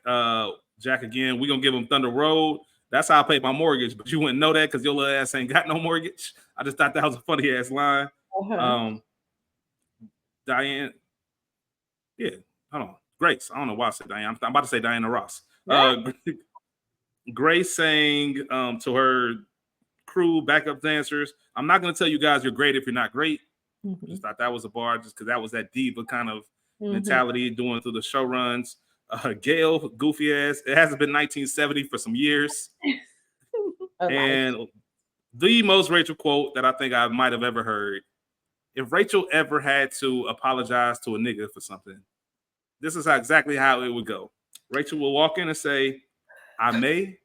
Jack again. We're gonna give him Thunder Road. That's how I paid my mortgage, but you wouldn't know that because your little ass ain't got no mortgage. I just thought that was a funny ass line. Diane, yeah, hold on. Grace, I don't know why I said Diane. I'm about to say Diana Ross. Grace saying to her crew, backup dancers, I'm not going to tell you guys you're great if you're not great. Just thought that was a bar just because that was that diva kind of mentality doing through the show runs. Gail, goofy ass. It hasn't been 1970 for some years. And the most Rachel quote that I think I might have ever heard. If Rachel ever had to apologize to a nigga for something, this is exactly how it would go. Rachel will walk in and say, I may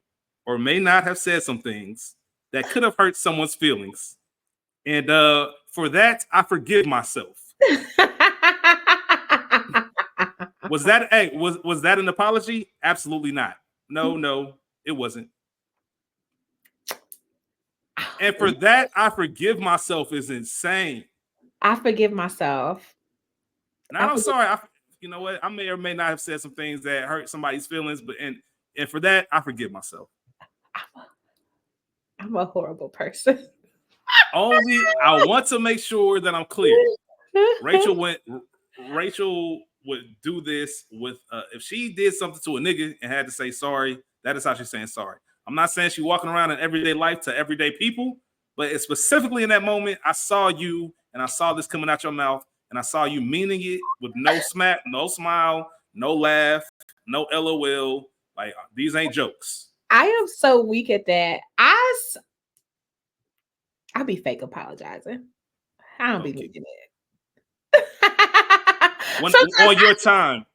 or may not have said some things that could have hurt someone's feelings. And for that, I forgive myself. Was that an apology? Absolutely not. No, it wasn't. And for that, I forgive myself is insane.
I forgive myself.
Now I'm sorry. You know what? I may or may not have said some things that hurt somebody's feelings, but and for that, I forgive myself.
I'm a horrible person.
Only I want to make sure that I'm clear. Rachel would do this with if she did something to a nigga and had to say sorry, that is how she's saying sorry. I'm not saying she's walking around in everyday life to everyday people, but it's specifically in that moment, I saw you and I saw this coming out your mouth and I saw you meaning it with no smack, no smile, no laugh, no LOL. Like, these ain't jokes.
I am so weak at that. I'll be fake apologizing. I don't be looking at it.
On your time.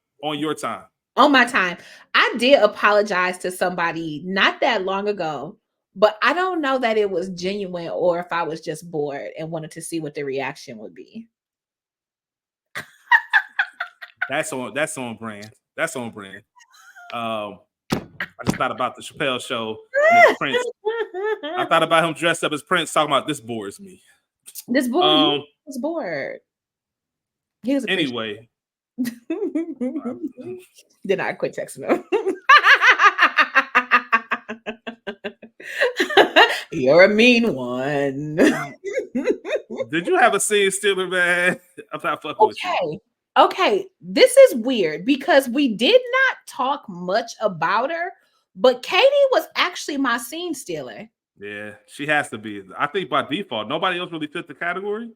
On my time. I did apologize to somebody not that long ago, but I don't know that it was genuine or if I was just bored and wanted to see what the reaction would be.
That's on brand. That's on brand. I just thought about the Chappelle show. Prince. I thought about him dressed up as Prince talking about this bores me.
This boy was bored. He was
anyway.
Then I quit texting him. You're a mean one.
Did you have a scene stealer, man? I'm not fucking with you.
Okay, this is weird because we did not talk much about her, but Katie was actually my scene stealer.
Yeah, she has to be. I think by default, nobody else really fit the category.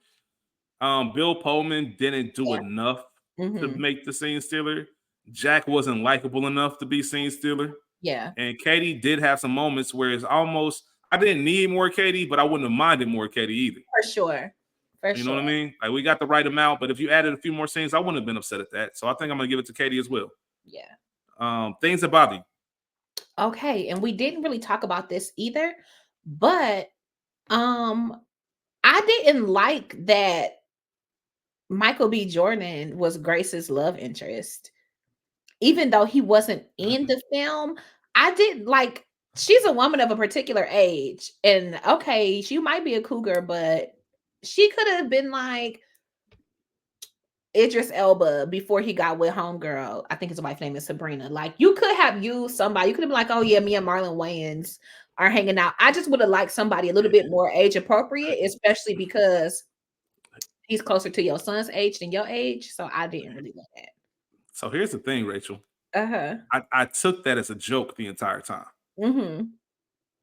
Bill Pullman didn't do enough to make the scene stealer. Jack wasn't likable enough to be scene stealer.
Yeah.
And Katie did have some moments where it's almost, I didn't need more Katie, but I wouldn't have minded more Katie either.
For sure.
You know what I mean? Like, we got the right amount, but if you added a few more scenes, I wouldn't have been upset at that. So I think I'm going to give it to Katie as well.
Yeah.
Things that bother you.
Okay. And we didn't really talk about this either, but I didn't like that Michael B. Jordan was Grace's love interest. Even though he wasn't in the film, I did like, she's a woman of a particular age. And okay, she might be a cougar, but she could have been like Idris Elba before he got with homegirl. I think his wife's name is Sabrina. Like, you could have used somebody. You could have been like, oh yeah, me and Marlon Wayans are hanging out. I just would have liked somebody a little bit more age appropriate, especially because he's closer to your son's age than your age. So I didn't really like that.
So here's the thing, Rachel.
I
took that as a joke the entire time.
Mm-hmm.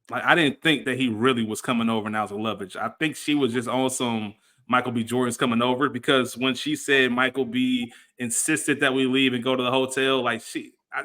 Like, I didn't think that he really was coming over and I was a lovage. I think she was just on some Michael B. Jordan's coming over, because when she said Michael B. insisted that we leave and go to the hotel, like,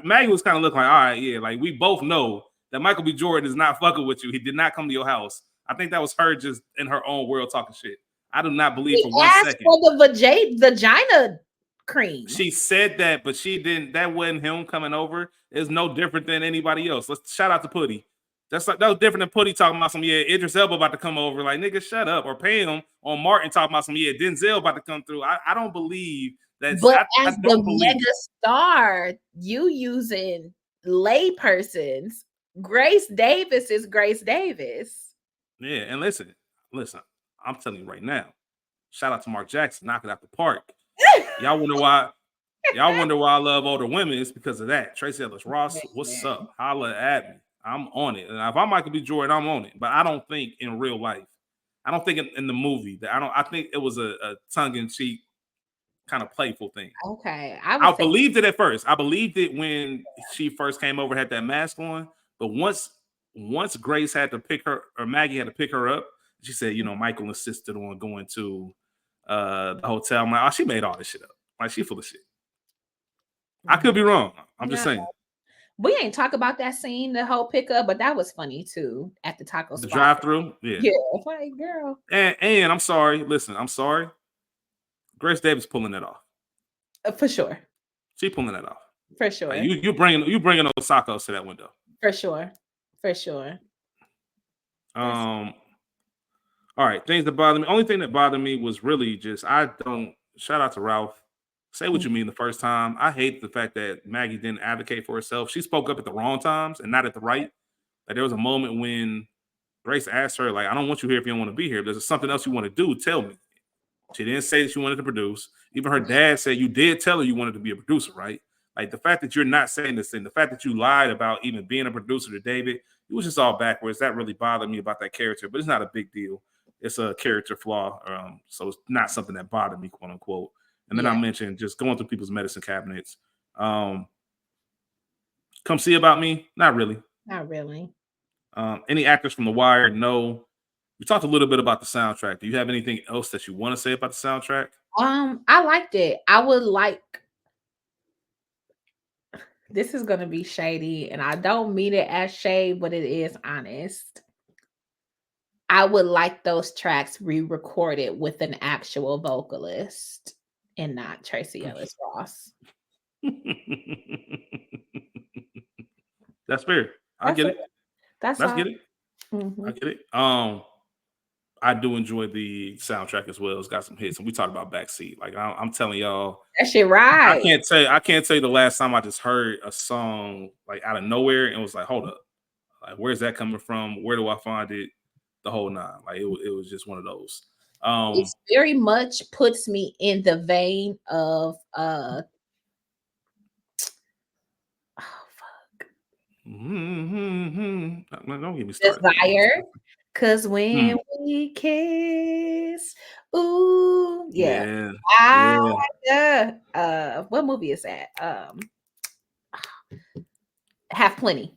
Maggie was kind of looking like, all right, yeah, like, we both know that Michael B. Jordan is not fucking with you. He did not come to your house. I think that was her just in her own world talking shit. I do not believe for 1 second.
For the vagina cream.
She said that, but she didn't. That wasn't him coming over. It's no different than anybody else. Let's shout out to Putty. That was different than Putty talking about some, yeah, Idris Elba about to come over. Like, nigga, shut up. Or Pam on Martin talking about some, yeah, Denzel about to come through. I don't believe that.
But as the mega star, you using lay persons. Grace Davis is Grace Davis.
Yeah, and listen, I'm telling you right now, shout out to Mark Jackson, knock it out the park. Y'all wonder why I love older women? It's because of that. Tracee Ellis Ross, what's up? Holla at me. I'm on it. And if I'm Michael B. Jordan, I'm on it. But I don't think in real life. I don't think in the movie that I think it was a tongue-in-cheek kind of playful thing.
Okay.
I believed it at first. I believed it when she first came over, had that mask on. But once Grace had to pick her, or Maggie had to pick her up, she said, Michael insisted on going to the hotel. I'm like, oh, she made all this shit up. Like, she full of shit. I could be wrong. I'm just saying.
We ain't talk about that scene, the whole pickup, but that was funny too at the taco spot.
The drive-through, yeah.
Like, girl.
And I'm sorry. Listen, I'm sorry. Grace Davis pulling that off.
For sure.
She pulling that off.
For sure.
Like, you bringing those tacos to that window.
For sure. For sure.
All right, things that bother me. Only thing that bothered me was really just shout out to Ralph. Say what you mean the first time. I hate the fact that Maggie didn't advocate for herself. She spoke up at the wrong times and not at the right. Like, there was a moment when Grace asked her, like, I don't want you here if you don't want to be here. If there's something else you want to do, tell me. She didn't say that she wanted to produce. Even her dad said you did tell her you wanted to be a producer, right? Like, the fact that you're not saying this thing, the fact that you lied about even being a producer to David, it was just all backwards. That really bothered me about that character, but it's not a big deal. It's a character flaw, so it's not something that bothered me, quote unquote. And then I mentioned just going through people's medicine cabinets. Come see about me? Not really.
Not really.
Any actors from The Wire? No. We talked a little bit about the soundtrack. Do you have anything else that you want to say about the soundtrack?
I liked it. I would like. This is going to be shady, and I don't mean it as shade, but it is honest. I would like those tracks re-recorded with an actual vocalist and not Tracy Ellis Ross.
That's fair. I get it.
That's
get it. I get it. I do enjoy the soundtrack as well. It's got some hits, and we talked about Backseat. Like, I'm telling y'all,
that shit right.
I can't tell you the last time I just heard a song like out of nowhere and was like, hold up, like, where's that coming from? Where do I find it? The whole nine. Like, it was just one of those.
It very much puts me in the vein of
don't get me started.
Desire. Cause when we kiss, ooh, yeah. What movie is that? Have Plenty.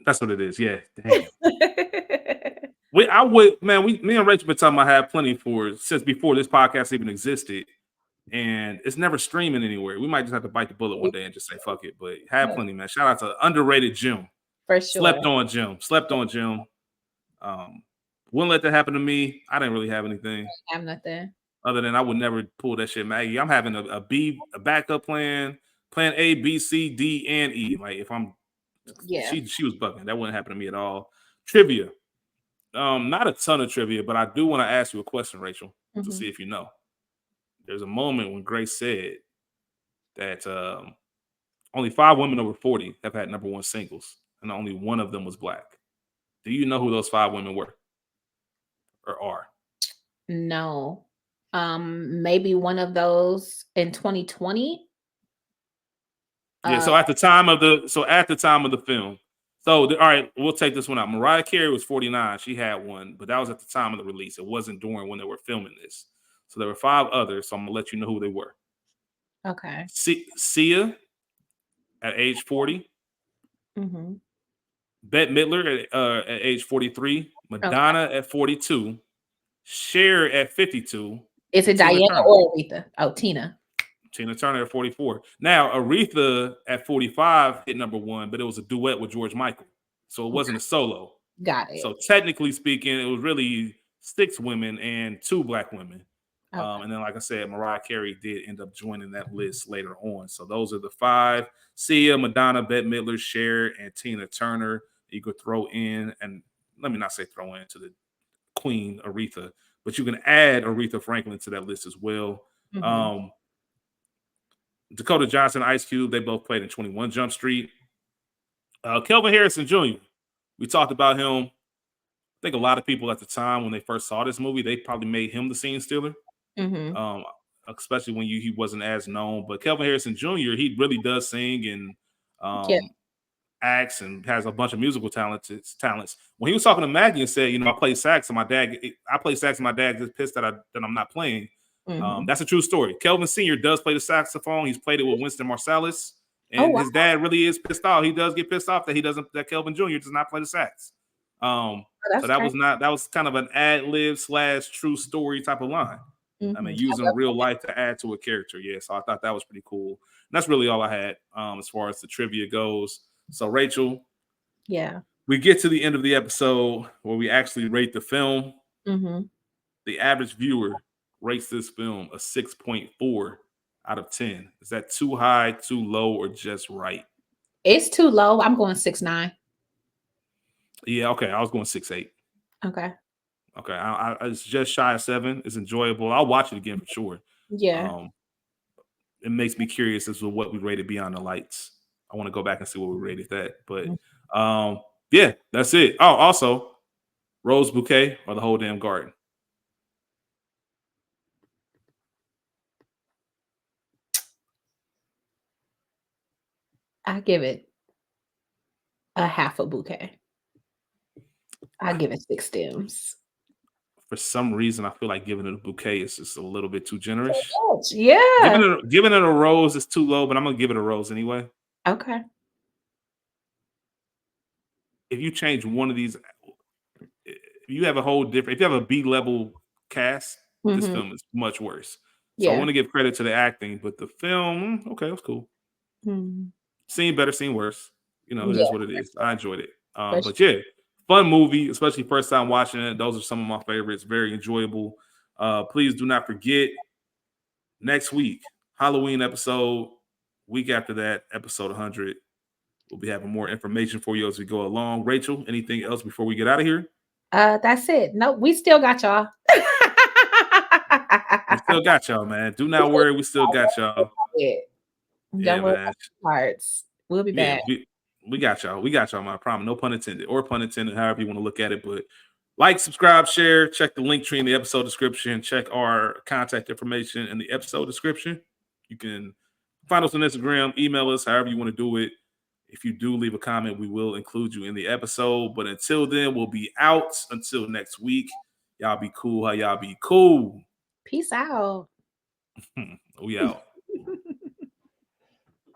That's what it is. Yeah. Damn. Me and Rachel been talking about Have Plenty since before this podcast even existed, and it's never streaming anywhere. We might just have to bite the bullet one day and just say fuck it. But Have Plenty, man. Shout out to underrated Jim.
For sure.
Slept on Jim. Wouldn't let that happen to me. I didn't really have anything.
I have nothing.
Other than I would never pull that shit, Maggie. I'm having a backup plan A, B, C, D, and E. Like, if I'm, she was bugging. That wouldn't happen to me at all. Trivia. Not a ton of trivia, but I do want to ask you a question, Rachel, to see if you know. There's a moment when Grace said that only 5 women over 40 have had number 1 singles, and only one of them was Black. Do you know who those 5 women were? Or are?
No. Maybe one of those in 2020.
Yeah, so at the time of the film. So, all right, we'll take this one out. Mariah Carey was 49. She had one, but that was at the time of the release. It wasn't during when they were filming this. So there were 5 others, so I'm going to let you know who they were.
Okay.
Sia at age 40. Bette Midler at age 43. Madonna at 42. Cher at 52.
Is it Diana or Aretha? Oh, Tina.
Tina Turner at 44. Now, Aretha at 45 hit number 1, but it was a duet with George Michael. So it wasn't a solo.
Got it.
So technically speaking, it was really 6 women and 2 Black women. Okay. And then, like I said, Mariah Carey did end up joining that list later on. So those are the 5. Sia, Madonna, Bette Midler, Cher, and Tina Turner. You could throw in, and let me not say throw in to the Queen Aretha, but you can add Aretha Franklin to that list as well. Dakota Johnson, Ice Cube, they both played in 21 Jump Street. Kelvin Harrison Jr., we talked about him. I think a lot of people at the time when they first saw this movie, they probably made him the scene stealer, especially when he wasn't as known. But Kelvin Harrison Jr., he really does sing, and acts and has a bunch of musical talents. When he was talking to Maggie and said, I play sax, and I play sax, and my dad gets pissed that I'm not playing. That's a true story. Kelvin Sr. does play the saxophone. He's played it with Winston Marsalis, and his dad really is pissed off. He does get pissed off that Kelvin Jr. does not play the sax. So that was kind of an ad lib / true story type of line. I mean, using real life to add to a character. Yeah, so I thought that was pretty cool. And that's really all I had as far as the trivia goes. So, Rachel, we get to the end of the episode where we actually rate the film. The average viewer rates this film a 6.4 out of 10. Is that too high, too low, or just right?
It's too low. I'm going 6.9.
Yeah, okay. I was going 6.8.
Okay.
It's just shy of 7. It's enjoyable. I'll watch it again for sure.
Yeah.
It makes me curious as to what we rated Beyond the Lights. I want to go back and see what we rated that. But yeah, that's it. Oh, also, Rose Bouquet or the whole damn garden?
I give it a half a bouquet. I give it 6 stems.
For some reason, I feel like giving it a bouquet is just a little bit too generous.
Yeah.
Giving it a rose is too low, but I'm gonna give it a rose anyway.
Okay.
If you change one of these, if you have a B-level cast, this film is much worse. So I want to give credit to the acting, but the film, okay, it was cool. Seen better, seen worse. It is what it is. I enjoyed it. But yeah, fun movie, especially first time watching it. Those are some of my favorites. Very enjoyable. Please do not forget, next week, Halloween episode. Week after that, episode 100. We'll be having more information for you as we go along. Rachel, anything else before we get out of here?
That's it. No, we still got y'all.
We still got y'all, man. Do not worry. We still got y'all.
Yeah, man. Parts. We'll be back.
We got y'all. We got y'all, man. I promise. No pun intended, or pun intended, however you want to look at it. But like, subscribe, share, check the link tree in the episode description. Check our contact information in the episode description. You can find us on Instagram, email us, however you want to do it. If you do leave a comment, we will include you in the episode. But until then, we'll be out until next week. Y'all be cool. How y'all be cool.
Peace out.
We out.